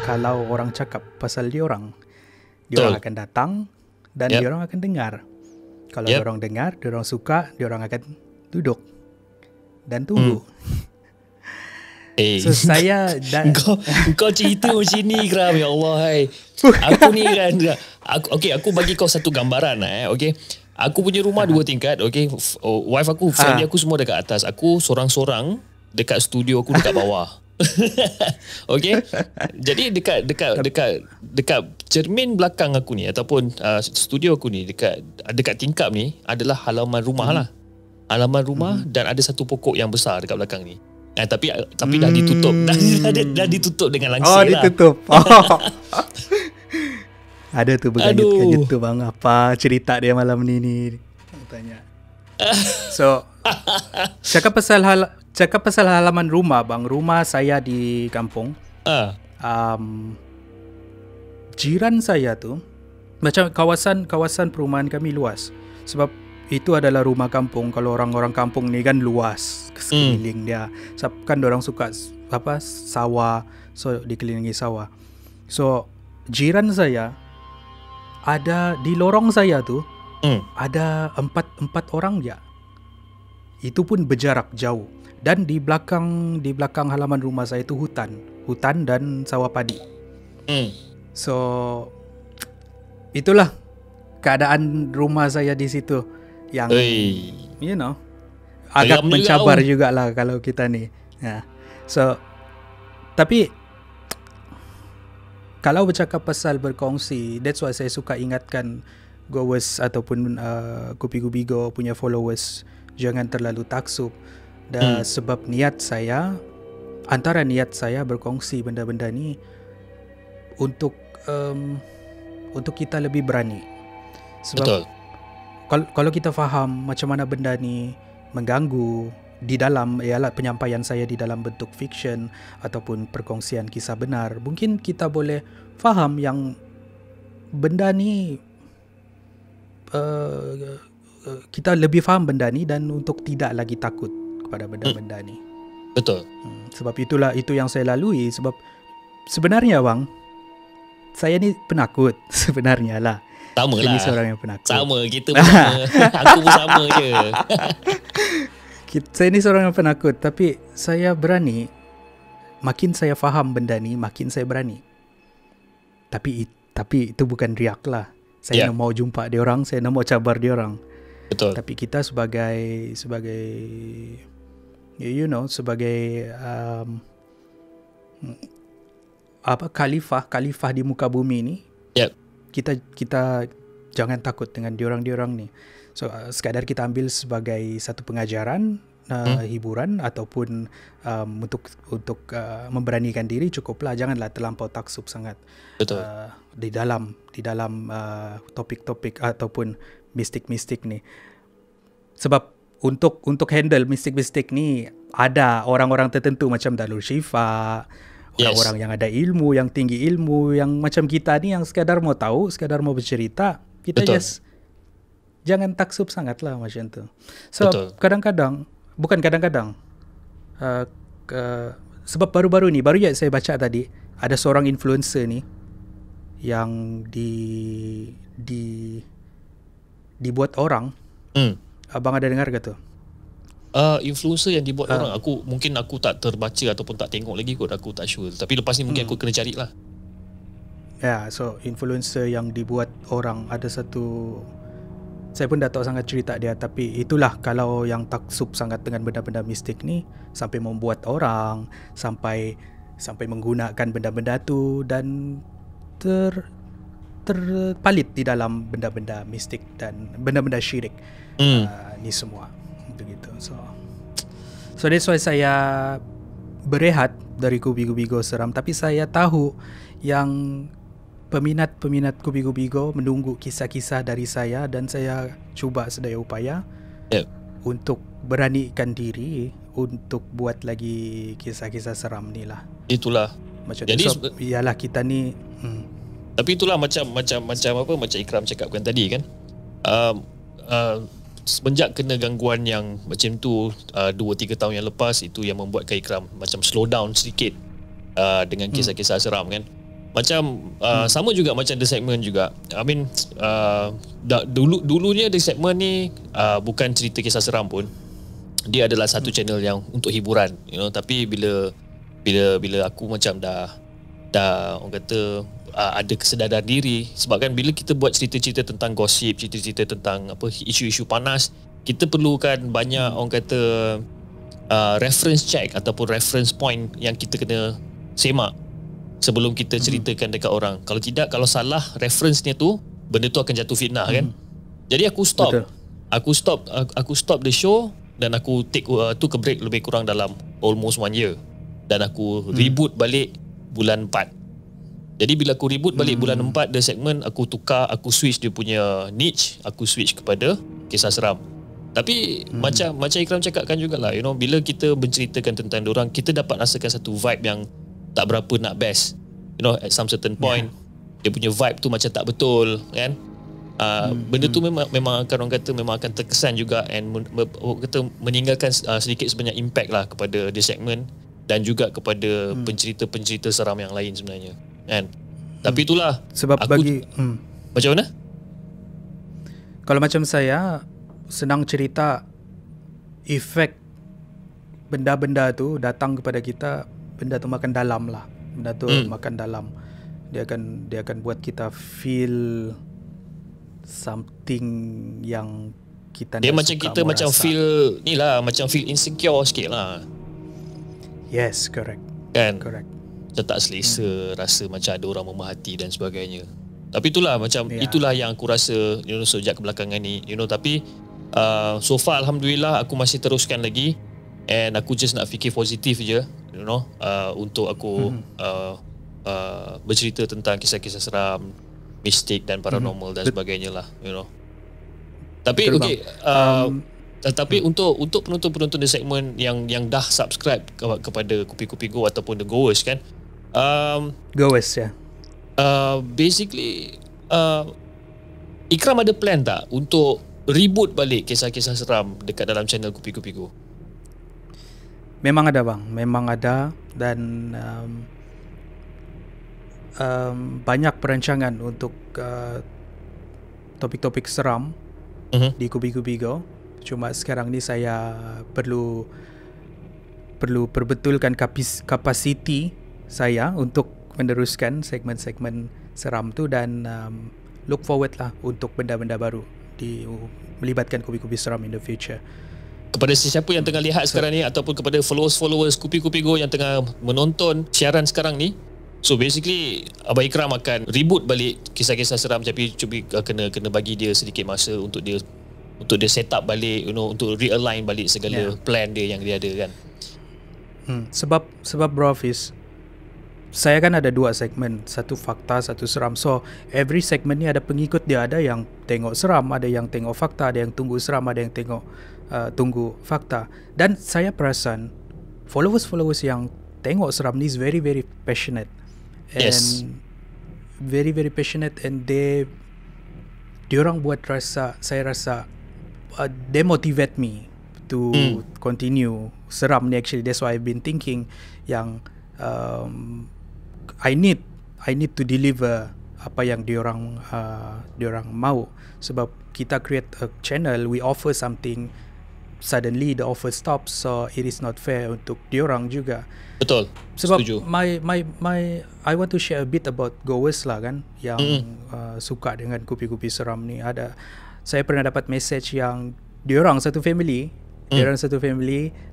S3: kalau orang cakap pasal diorang akan datang dan diorang akan dengar. Kalau diorang dengar, diorang suka, diorang akan duduk dan tunggu. So saya
S1: kau cerita macam ni, Ikram, ya Allah, hai. Aku ni kan, aku bagi kau satu gambaran okay. Aku punya rumah 2 tingkat, okay. Wife aku, family aku semua dekat atas. Aku sorang-sorang dekat studio aku dekat bawah. Okay. Jadi dekat cermin belakang aku ni ataupun studio aku ni dekat tingkap ni adalah halaman rumah lah. Halaman rumah dan ada satu pokok yang besar dekat belakang ni. Tapi dah ditutup. Dah ditutup dengan langsir lah.
S3: Ditutup. Ada tu berganyut-ganyut tu bang. Apa cerita dia malam ni? Tanya. So, cakap pasal halaman rumah bang. Rumah saya di kampung. Jiran saya tu macam kawasan perumahan kami luas. Sebab itu adalah rumah kampung. Kalau orang-orang kampung ni kan luas sekeliling dia. Sebab kan orang suka sawah. So dikelilingi sawah. So jiran saya ada di lorong saya tu ada empat orang je. Itu pun berjarak jauh. Dan di belakang halaman rumah saya itu hutan dan sawah padi. So itulah keadaan rumah saya di situ yang you know agak mencabar jugalah kalau kita ni. So tapi kalau bercakap pasal berkongsi, that's why saya suka ingatkan goers ataupun Kupi-Kupi Go punya followers, jangan terlalu taksub. Sebab antara niat saya berkongsi benda-benda ni untuk kita lebih berani. Sebab
S1: betul.
S3: Kalau kita faham macam mana benda ni mengganggu di dalam ialah penyampaian saya di dalam bentuk fiction ataupun perkongsian kisah benar, mungkin kita boleh faham yang benda ni kita lebih faham benda ni dan untuk tidak lagi takut kepada benda-benda ni.
S1: Betul.
S3: Sebab itu yang saya lalui. Sebab sebenarnya bang, saya ni penakut sebenarnya lah.
S1: Sama lah.
S3: Ini seorang yang penakut.
S1: Sama, kita pun sama. Aku pun sama je.
S3: Saya ni seorang yang penakut, tapi saya berani. Makin saya faham benda ni, makin saya berani. Tapi itu bukan riak lah. Saya nak mau jumpa dia orang, saya nak mau cabar dia orang.
S1: Betul.
S3: Tapi kita sebagai you know, sebagai khalifah di muka bumi ni. Kita jangan takut dengan diorang ni. So sekadar kita ambil sebagai satu pengajaran, hiburan ataupun untuk memberanikan diri, cukuplah. Janganlah terlampau taksub sangat.
S1: Betul.
S3: Di dalam topik-topik ataupun mistik-mistik ni. Sebab untuk handle mistik-mistik ni ada orang-orang tertentu macam Dalur Syifa, orang-orang yang ada ilmu, yang tinggi ilmu, yang macam kita ni yang sekadar mau tahu, sekadar mau bercerita, kita just jangan taksub sangat lah macam tu. So kadang-kadang, bukan kadang-kadang, sebab baru-baru ni, baru je saya baca tadi, ada seorang influencer ni yang dibuat orang. Abang ada dengar ke tu?
S1: Influencer yang dibuat orang, aku tak terbaca ataupun tak tengok lagi kot, aku tak sure. Tapi lepas ni mungkin aku kena cari lah.
S3: So influencer yang dibuat orang, ada satu, saya pun dah tahu sangat cerita dia, tapi itulah kalau yang taksub sangat dengan benda-benda mistik ni, sampai membuat orang, sampai menggunakan benda-benda tu dan terpalit di dalam benda-benda mistik dan benda-benda syirik. Ni semua begitu. So that's why saya berehat dari Kubi-Kubigo Seram, tapi saya tahu yang peminat Kubi-Kubigo menunggu kisah-kisah dari saya, dan saya cuba sedaya upaya untuk beranikan diri untuk buat lagi kisah-kisah seram ni lah.
S1: Itulah.
S3: Macam
S1: jadi
S3: ialah kita ni
S1: tapi itulah macam Ikram cakapkan tadi kan. Semenjak kena gangguan yang macam tu 2-3 tahun yang lepas, itu yang membuatkan Ikram macam slow down sedikit dengan kisah-kisah seram kan. Macam sama juga macam The Segment juga. I mean dulunya The Segment ni bukan cerita kisah seram pun. Dia adalah satu channel yang untuk hiburan, tapi bila aku macam dah orang kata ada kesedaran diri, sebab kan bila kita buat cerita-cerita tentang gosip, cerita-cerita tentang isu-isu panas, kita perlukan banyak orang kata reference check ataupun reference point yang kita kena semak sebelum kita ceritakan dekat orang. Kalau tidak, kalau salah reference-nya tu, benda tu akan jatuh fitnah kan. Jadi aku stop. Betul. Aku stop the show, dan aku take ke break lebih kurang dalam almost 1 year, dan aku reboot balik bulan 4. Jadi bila aku reboot balik bulan 4 The Segment, aku switch dia punya niche, aku switch kepada kisah seram. Tapi macam Ikram cakapkan jugalah, bila kita menceritakan tentang diorang, kita dapat rasakan satu vibe yang tak berapa nak best. At some certain point, dia punya vibe tu macam tak betul kan. Benda tu memang akan orang kata memang akan terkesan juga, and meninggalkan sedikit sebanyak impact lah kepada The Segment dan juga kepada pencerita-pencerita seram yang lain sebenarnya kan. Tapi itulah
S3: sebab bagi
S1: macam mana?
S3: Kalau macam saya senang cerita, efek benda-benda tu datang kepada kita, benda tu makan dalam lah. Benda tu makan dalam. Dia akan buat kita feel something yang kita
S1: dia
S3: nak
S1: macam
S3: suka
S1: kita merasa. Macam feel ni lah, macam feel insecure sikit lah.
S3: Yes, correct.
S1: Kan?
S3: Correct.
S1: Kita tak selesa, rasa macam ada orang memahati dan sebagainya. Tapi itulah macam itulah yang aku rasa sejak kebelakangan ni, tapi so far alhamdulillah aku masih teruskan lagi, and aku just nak fikir positif je, untuk aku bercerita tentang kisah-kisah seram, mistik dan paranormal dan sebagainya lah, Tapi okey, tapi untuk penonton-penonton The Segment yang dah subscribe kepada Kupi-Kupi Go ataupun The Goers kan,
S3: Goers ya.
S1: Basically Ikram ada plan tak untuk reboot balik kisah-kisah seram dekat dalam channel Kupi-Kupi Go?
S3: Memang ada bang, memang ada, dan banyak perancangan untuk topik-topik seram di Kupi-Kupi Go. Cuma sekarang ni saya perlu perbetulkan kapasiti saya untuk meneruskan segmen-segmen seram tu, dan look forward lah untuk benda-benda baru melibatkan Kupi-Kupi Seram in the future.
S1: Kepada sesiapa yang tengah lihat sekarang ni, ataupun kepada followers Kupi-Kupi Go yang tengah menonton siaran sekarang ni, so basically Abang Ikram akan reboot balik kisah-kisah seram, tapi kena bagi dia sedikit masa untuk dia set up balik, untuk realign balik segala plan dia yang dia ada kan.
S3: Sebab Bro Hafiz, saya kan ada 2 segmen, satu fakta, satu seram. So every segmen ni ada pengikut dia, ada yang tengok seram, ada yang tengok fakta, ada yang tunggu seram, ada yang tengok tunggu fakta. Dan saya perasan followers yang tengok seram ni is very very passionate, and very very passionate, and diorang buat saya rasa they motivate me to continue seram ni. Actually that's why I've been thinking yang I need to deliver apa yang diorang mau. Sebab kita create a channel, we offer something, suddenly the offer stops, so it is not fair untuk diorang juga.
S1: Betul.
S3: Sebab
S1: Setuju.
S3: I want to share a bit about goers lah kan, yang suka dengan Kopi-Kopi Seram ni. Saya pernah dapat message yang diorang satu family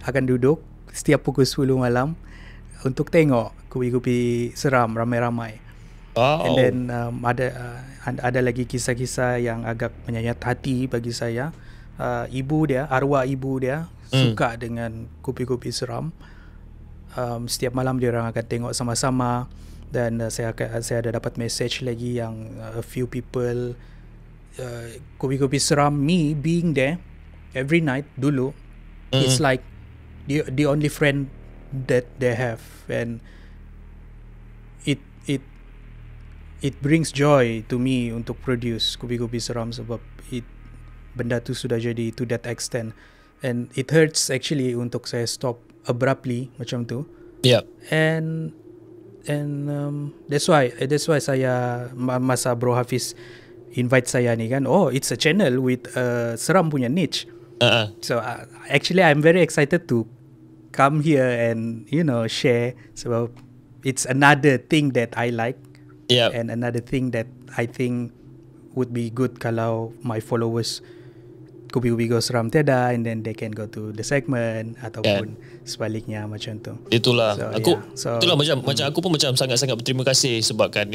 S3: akan duduk setiap pukul 10 malam untuk tengok Kopi-Kopi Seram ramai-ramai.
S1: Wow.
S3: And then ada lagi kisah-kisah yang agak menyayat hati bagi saya. Arwah ibu dia suka dengan Kopi-Kopi Seram. Setiap malam dia orang akan tengok sama-sama. Dan saya ada dapat message lagi yang a few people, Kopi-Kopi Seram, me being there every night dulu, it's like the only friend that they have, and it brings joy to me untuk produce Kopi-Kopi Seram sebab benda tu sudah jadi to that extent, and it hurts actually untuk saya stop abruptly macam tu.
S1: Yeah.
S3: And that's why saya masa Bro Hafiz invite saya ni kan, it's a channel with seram punya niche. So actually I'm very excited to come here and share, sebab it's another thing that I like.
S1: Yeah.
S3: And another thing that I think would be good kalau my followers Kopi-Kopi Go Seram tiada, and then they can go to the segment ataupun sebaliknya macam tu.
S1: Itulah.
S3: So,
S1: itulah macam aku pun macam sangat-sangat berterima kasih sebab kan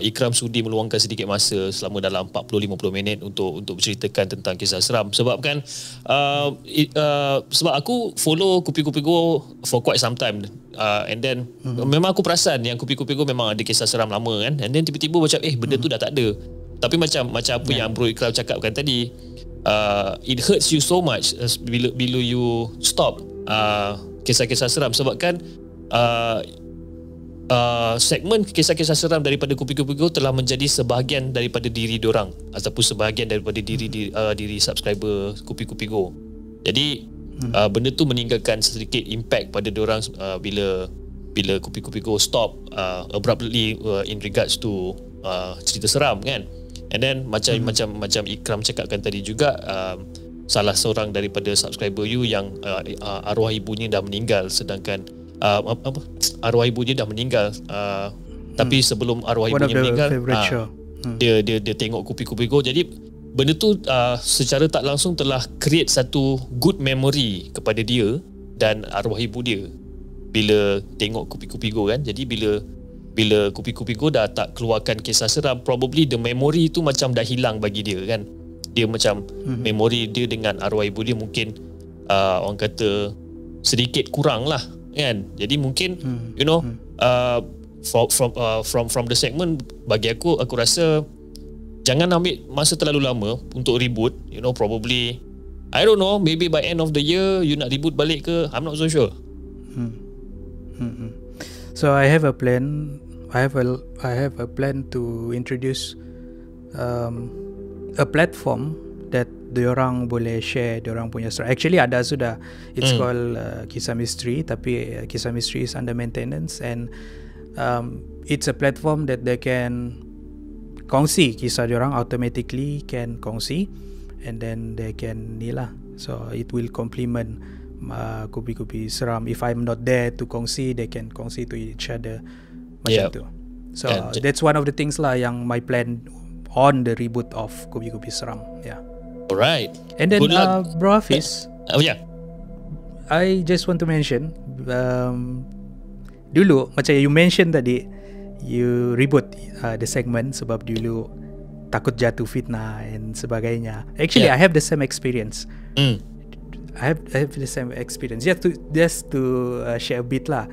S1: Ikram sudi meluangkan sedikit masa selama dalam 40-50 minit untuk berceritakan tentang kisah seram. Sebab kan sebab aku follow Kopi-Kopi Go for quite some time, and then memang aku perasan yang Kopi-Kopi Go memang ada kisah seram lama kan, and then tiba-tiba macam benda tu dah tak ada. Tapi macam apa yang Bro Ikram cakapkan tadi, it hurts you so much bila you stop kisah-kisah seram. Sebab kan segmen kisah-kisah seram daripada Kopi-Kopi Go telah menjadi sebahagian daripada diri diorang ataupun sebahagian daripada diri subscriber Kopi-Kopi Go. Jadi benda tu meninggalkan sedikit impact pada diorang bila Kopi-Kopi Go stop abruptly in regards to cerita seram kan. And then macam Ikram cakapkan tadi juga, salah seorang daripada subscriber you yang arwah ibunya dah meninggal, sedangkan arwah ibunya dah meninggal, tapi sebelum arwah ibunya meninggal dia tengok Kopi-Kopi Go. Jadi benda tu secara tak langsung telah create satu good memory kepada dia dan arwah ibu dia bila tengok Kopi-Kopi Go kan. Jadi bila Kopi-Kopi Go dah tak keluarkan kisah seram, probably the memory tu macam dah hilang bagi dia kan. Dia macam memory dia dengan arwah ibu dia mungkin orang kata sedikit kurang lah kan. Jadi mungkin from the segment, bagi aku rasa jangan ambil masa terlalu lama untuk reboot. Probably I don't know, maybe by end of the year you nak reboot balik ke, I'm not so sure.
S3: So I have a plan. I have a plan to introduce a platform that diorang boleh share diorang punya story. Actually ada sudah. It's called Kisah Misteri, tapi Kisah Misteri is under maintenance, and it's a platform that they can kongsi kisah diorang, automatically can kongsi, and then they can so it will complement Kopi-Kopi Seram. If I'm not there to kongsi, they can kongsi to each other macam tu. So that's one of the things lah yang my plan on the reboot of Kopi-Kopi Seram. Yeah.
S1: Alright.
S3: And then Bro Hafiz, I just want to mention, dulu macam you mention tadi, you reboot the segment sebab dulu takut jatuh fitnah and sebagainya. Actually I have the same experience. I have the same experience. Just to share a bit lah.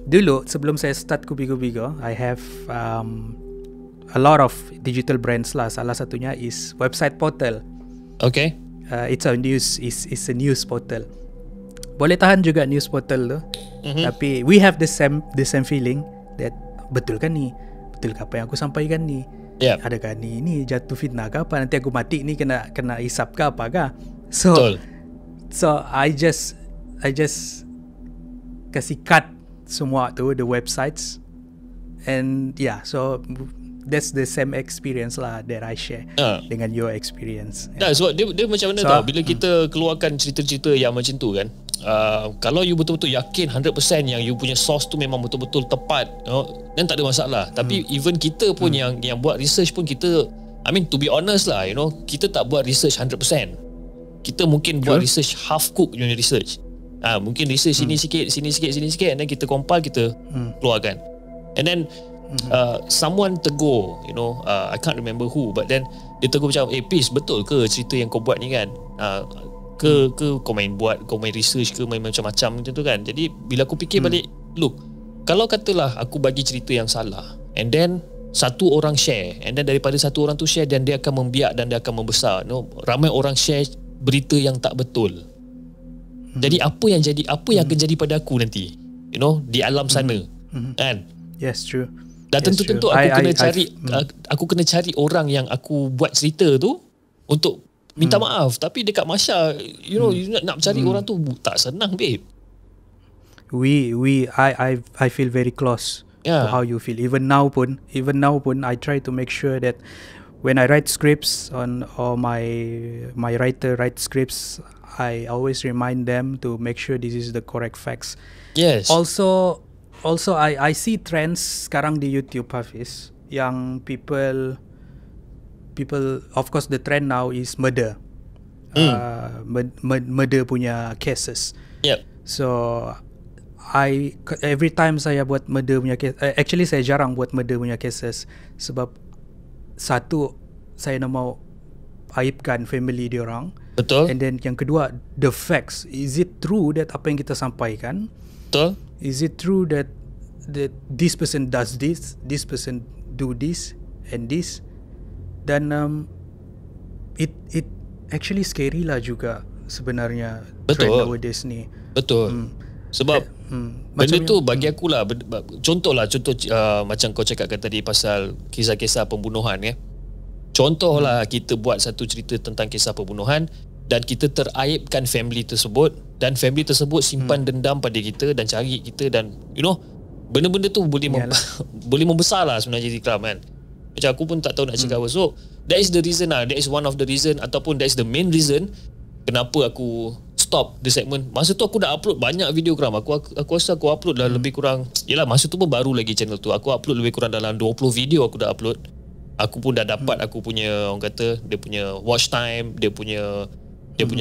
S3: Dulu sebelum saya start Kopi-Kopi Go, I have a lot of digital brands lah. Salah satunya is website portal.
S1: Okay.
S3: It's a news portal. Boleh tahan juga news portal tu. Tapi we have the same feeling that betul kan ni? Betul ke apa yang aku sampaikan ni? Adakah ni jatuh fitnah ke apa? Nanti aku mati ni kena hisap ke apa ke? So I just kasih cut semua tu, the websites, and so that's the same experience lah that I share dengan your experience.
S1: Sebab dia macam mana tau, bila kita keluarkan cerita-cerita yang macam tu kan, kalau you betul-betul yakin 100% yang you punya source tu memang betul-betul tepat, then tak ada masalah. Tapi even kita pun yang buat research pun, kita, I mean to be honest lah, kita tak buat research 100%. Kita mungkin buat research half cook punya research. Mungkin research sini sikit, and then kita compile, kita keluarkan. And then someone tegur, I can't remember who, but then dia tegur macam, Peace, betul ke cerita yang kau buat ni kan? Ke kau main research ke, main macam-macam macam tu kan? Jadi bila aku fikir balik, look, kalau katalah aku bagi cerita yang salah, and then satu orang share, and then daripada satu orang tu share, dan dia akan membiak dan dia akan membesar, ramai orang share berita yang tak betul. Jadi apa yang akan jadi pada aku nanti, di alam sana, kan?
S3: Yes, true.
S1: Dan tentu aku kena cari orang yang aku buat cerita tu untuk minta maaf. Tapi dekat Masya, you nak cari orang tu tak senang, babe.
S3: I feel very close to how you feel. Even now pun I try to make sure that when I write scripts or my writer write scripts, I always remind them to make sure this is the correct facts.
S1: Yes.
S3: Also I see trends sekarang di YouTube, Hafiz, yang people of course the trend now is murder. Murder punya cases.
S1: Yep.
S3: So every time saya buat murder punya case, actually saya jarang buat murder punya cases sebab satu, saya nak mau aibkan family diorang.
S1: Betul.
S3: And then yang kedua, the facts. Is it true that apa yang kita sampaikan?
S1: Betul.
S3: Is it true that this person does this person do this and this? Dan it actually scary lah juga sebenarnya.
S1: Betul.
S3: Trend nowadays ni.
S1: Betul. Sebab benda tu bagi aku lah, contoh macam kau cakapkan tadi pasal kisah-kisah pembunuhan ya. Contohlah kita buat satu cerita tentang kisah pembunuhan dan kita teraibkan family tersebut, dan family tersebut simpan dendam pada kita dan cari kita, dan benda-benda tu boleh boleh membesar lah sebenarnya Ikram kan. Macam aku pun tak tahu nak cakap apa. So that is the reason lah, that is one of the reason, ataupun that is the main reason kenapa aku stop the segment. Masa tu aku dah upload banyak video Ikram. Aku rasa aku upload dah lebih kurang, yelah masa tu pun baru lagi channel tu. Aku upload lebih kurang dalam 20 video aku dah upload. Aku pun dah dapat aku punya, orang kata, dia punya watch time, dia punya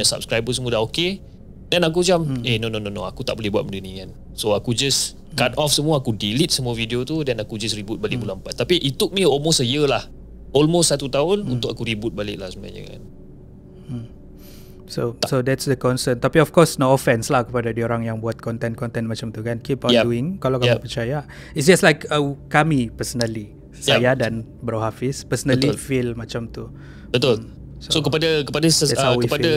S1: subscriber semua dah okay. Dan aku macam no, aku tak boleh buat benda ni kan. So aku just cut off semua, aku delete semua video tu, dan aku just reboot balik bulan 4. Tapi it took me almost a year lah, almost 1 tahun untuk aku reboot balik lah sebenarnya kan.
S3: So that's the concern. Tapi of course no offense lah kepada diorang yang buat konten-konten macam tu kan. Keep on doing kalau kamu percaya. It's just like kami personally, saya dan Bro Hafiz personally feel macam tu.
S1: Betul. So kepada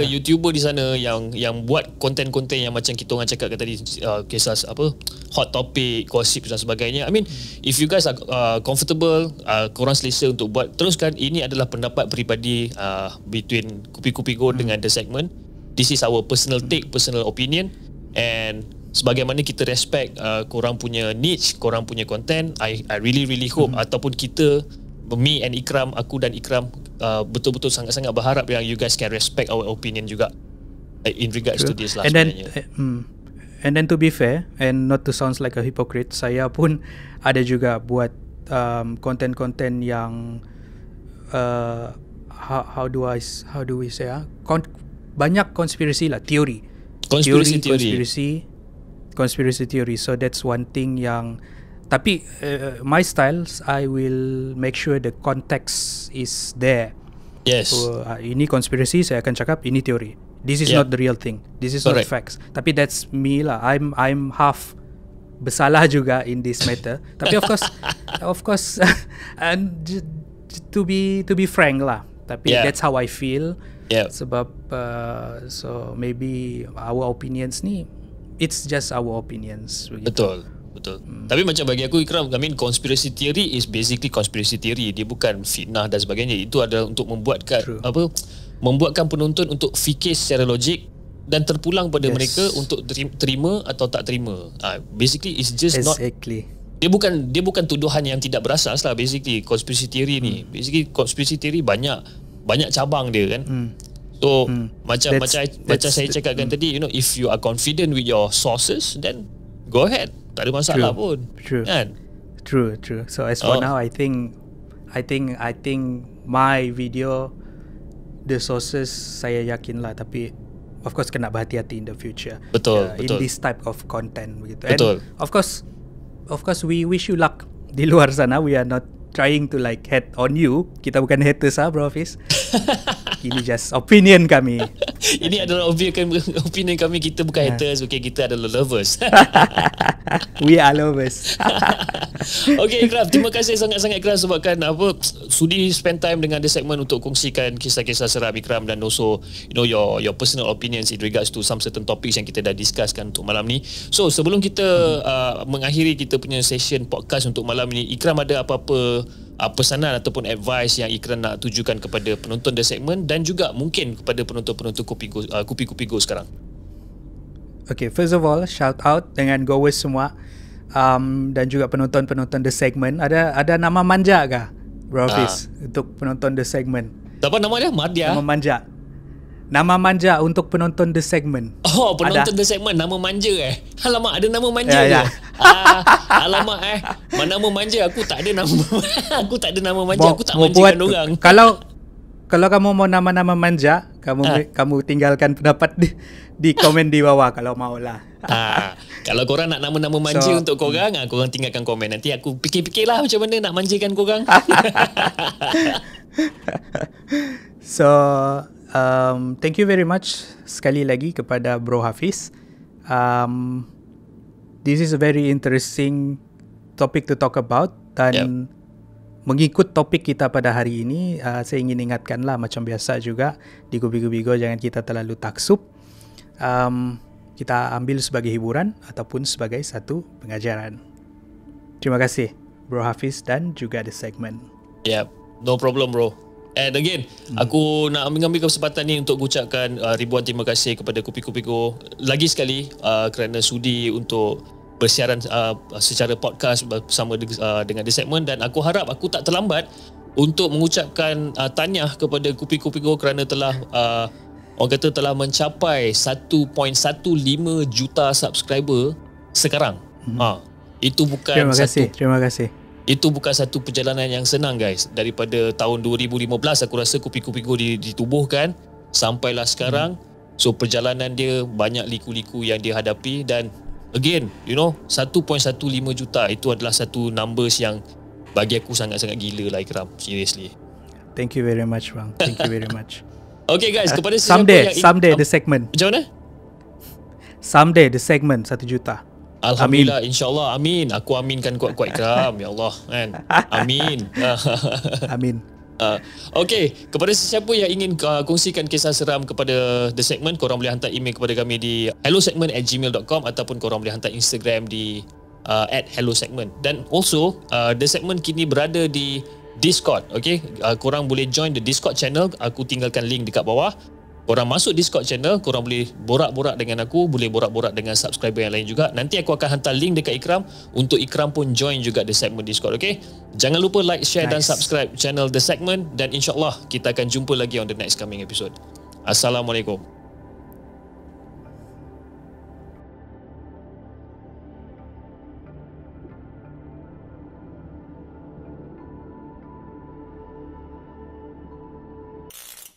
S1: YouTuber di sana yang buat konten-konten yang macam kita orang cakap tadi, kisah apa, hot topic, gossip dan sebagainya. I mean, if you guys are comfortable, korang selesa untuk buat, teruskan. Ini adalah pendapat peribadi between Kupi-Kupi Go dengan The Segment. This is our personal take, personal opinion, and sebagaimana kita respect korang punya niche, korang punya content, I really hope ataupun kita, me and Ikram, aku dan Ikram, betul-betul sangat-sangat berharap yang you guys can respect our opinion juga in regards to this lah sebenarnya.
S3: And then to be fair, and not to sound like a hypocrite, saya pun ada juga buat konten-konten yang how do we say banyak konspirasi lah, teori. Conspiracy theory. So that's one thing yang, tapi my styles, I will make sure the context is there.
S1: Yes.
S3: So ini konspirasi, saya akan cakap ini teori. This is not the real thing. This is not facts. Tapi that's me lah. I'm half bersalah juga in this matter. Tapi of course, and to be frank lah. Tapi that's how I feel. Sebab so maybe our opinions ni, it's just our opinions.
S1: Betul. Tapi macam bagi aku Ikram, I mean conspiracy theory is basically conspiracy theory. Dia bukan fitnah dan sebagainya. Itu adalah untuk membuatkan penonton untuk fikir secara logik dan terpulang pada mereka untuk terima atau tak terima. Basically it's just dia bukan tuduhan yang tidak berasas lah. Basically conspiracy theory ni, basically conspiracy theory banyak cabang dia kan. So macam saya cakapkan tadi, you know, if you are confident with your sources, then go ahead, tak ada masalah pun. Kan?
S3: True. So as for now, I think my video, the sources saya yakin lah, tapi of course kena berhati-hati in the future.
S1: Betul.
S3: In this type of content begitu.
S1: Betul.
S3: And of course we wish you luck di luar sana. We are not trying to like hate on you. Kita bukan haters bro Hafiz. Ini just opinion kami.
S1: Ini adalah opinion kami. Kita bukan haters. Okay, kita adalah lovers.
S3: We are lovers.
S1: Okay Ikram, terima kasih sangat-sangat Ikram sebabkan sudi spend time dengan The Segment untuk kongsikan kisah-kisah seram Ikram, dan also you know your personal opinions in regards to some certain topics yang kita dah discusskan untuk malam ni. So sebelum kita mengakhiri kita punya session podcast untuk malam ni, Ikram ada apa-apa pesanan ataupun advice yang Ikram nak tujukan kepada penonton The Segment dan juga mungkin kepada penonton-penonton Kupi Go sekarang?
S3: Okay, first of all, shout out dengan goers semua, dan juga penonton-penonton The Segment. Ada nama manja kah, Bro Hafiz, untuk penonton The Segment?
S1: Apa nama dia? Mardia?
S3: Nama manja untuk penonton The Segment.
S1: Oh, penonton The Segment, nama manja Alamak, ada nama manja ke? Alamak mana nama manja? Aku tak ada nama. Aku tak ada nama manja. Aku tak manjakan orang.
S3: Kalau kamu mau nama-nama manja, kamu tinggalkan pendapat di komen di bawah kalau maulah.
S1: Kalau korang nak nama-nama manja untuk korang tinggalkan komen. Nanti aku fikir-fikirlah macam mana nak manjakan korang.
S3: So, thank you very much sekali lagi kepada Bro Hafiz. This is a very interesting topic to talk about, dan mengikut topik kita pada hari ini, saya ingin ingatkanlah macam biasa juga di Kupi Go, jangan kita terlalu taksub. Kita ambil sebagai hiburan ataupun sebagai satu pengajaran. Terima kasih Bro Hafiz dan juga The Segment.
S1: No problem bro. And again, aku nak mengambil kesempatan ni untuk ucapkan ribuan terima kasih kepada Kupi Go lagi sekali kerana sudi untuk bersiaran secara podcast bersama dengan The Segment, dan aku harap aku tak terlambat untuk mengucapkan tahniah kepada Kupi Go kerana telah orang kata telah mencapai 1.15 juta subscriber sekarang. Itu bukan
S3: Terima kasih.
S1: Itu bukan satu perjalanan yang senang guys. Daripada tahun 2015 aku rasa Kupi Go ditubuhkan sampailah sekarang. So perjalanan dia banyak liku-liku yang dia hadapi, dan again, you know, 1.15 juta itu adalah satu numbers yang bagi aku sangat-sangat gila lah Ikram. Seriously.
S3: Thank you very much bang. Thank you very much.
S1: Okay guys, kepada
S3: someday The Segment.
S1: Macam mana?
S3: Someday The Segment 1 juta.
S1: Alhamdulillah, insyaAllah, amin. Aku aminkan kuat-kuat Ikram, ya Allah kan. Amin.
S3: Amin.
S1: Okay, kepada sesiapa yang ingin kongsikan kisah seram kepada The Segment, korang boleh hantar email kepada kami di hellosegment@gmail.com ataupun korang boleh hantar Instagram di @hellosegment. Dan also The Segment kini berada di Discord. Okay, korang boleh join the Discord channel. Aku tinggalkan link dekat bawah. Korang masuk Discord channel, korang boleh borak-borak dengan aku, boleh borak-borak dengan subscriber yang lain juga. Nanti aku akan hantar link dekat Ikram untuk Ikram pun join juga The Segment Discord, okay? Jangan lupa like, share dan subscribe channel The Segment, dan insyaAllah kita akan jumpa lagi on the next coming episode. Assalamualaikum.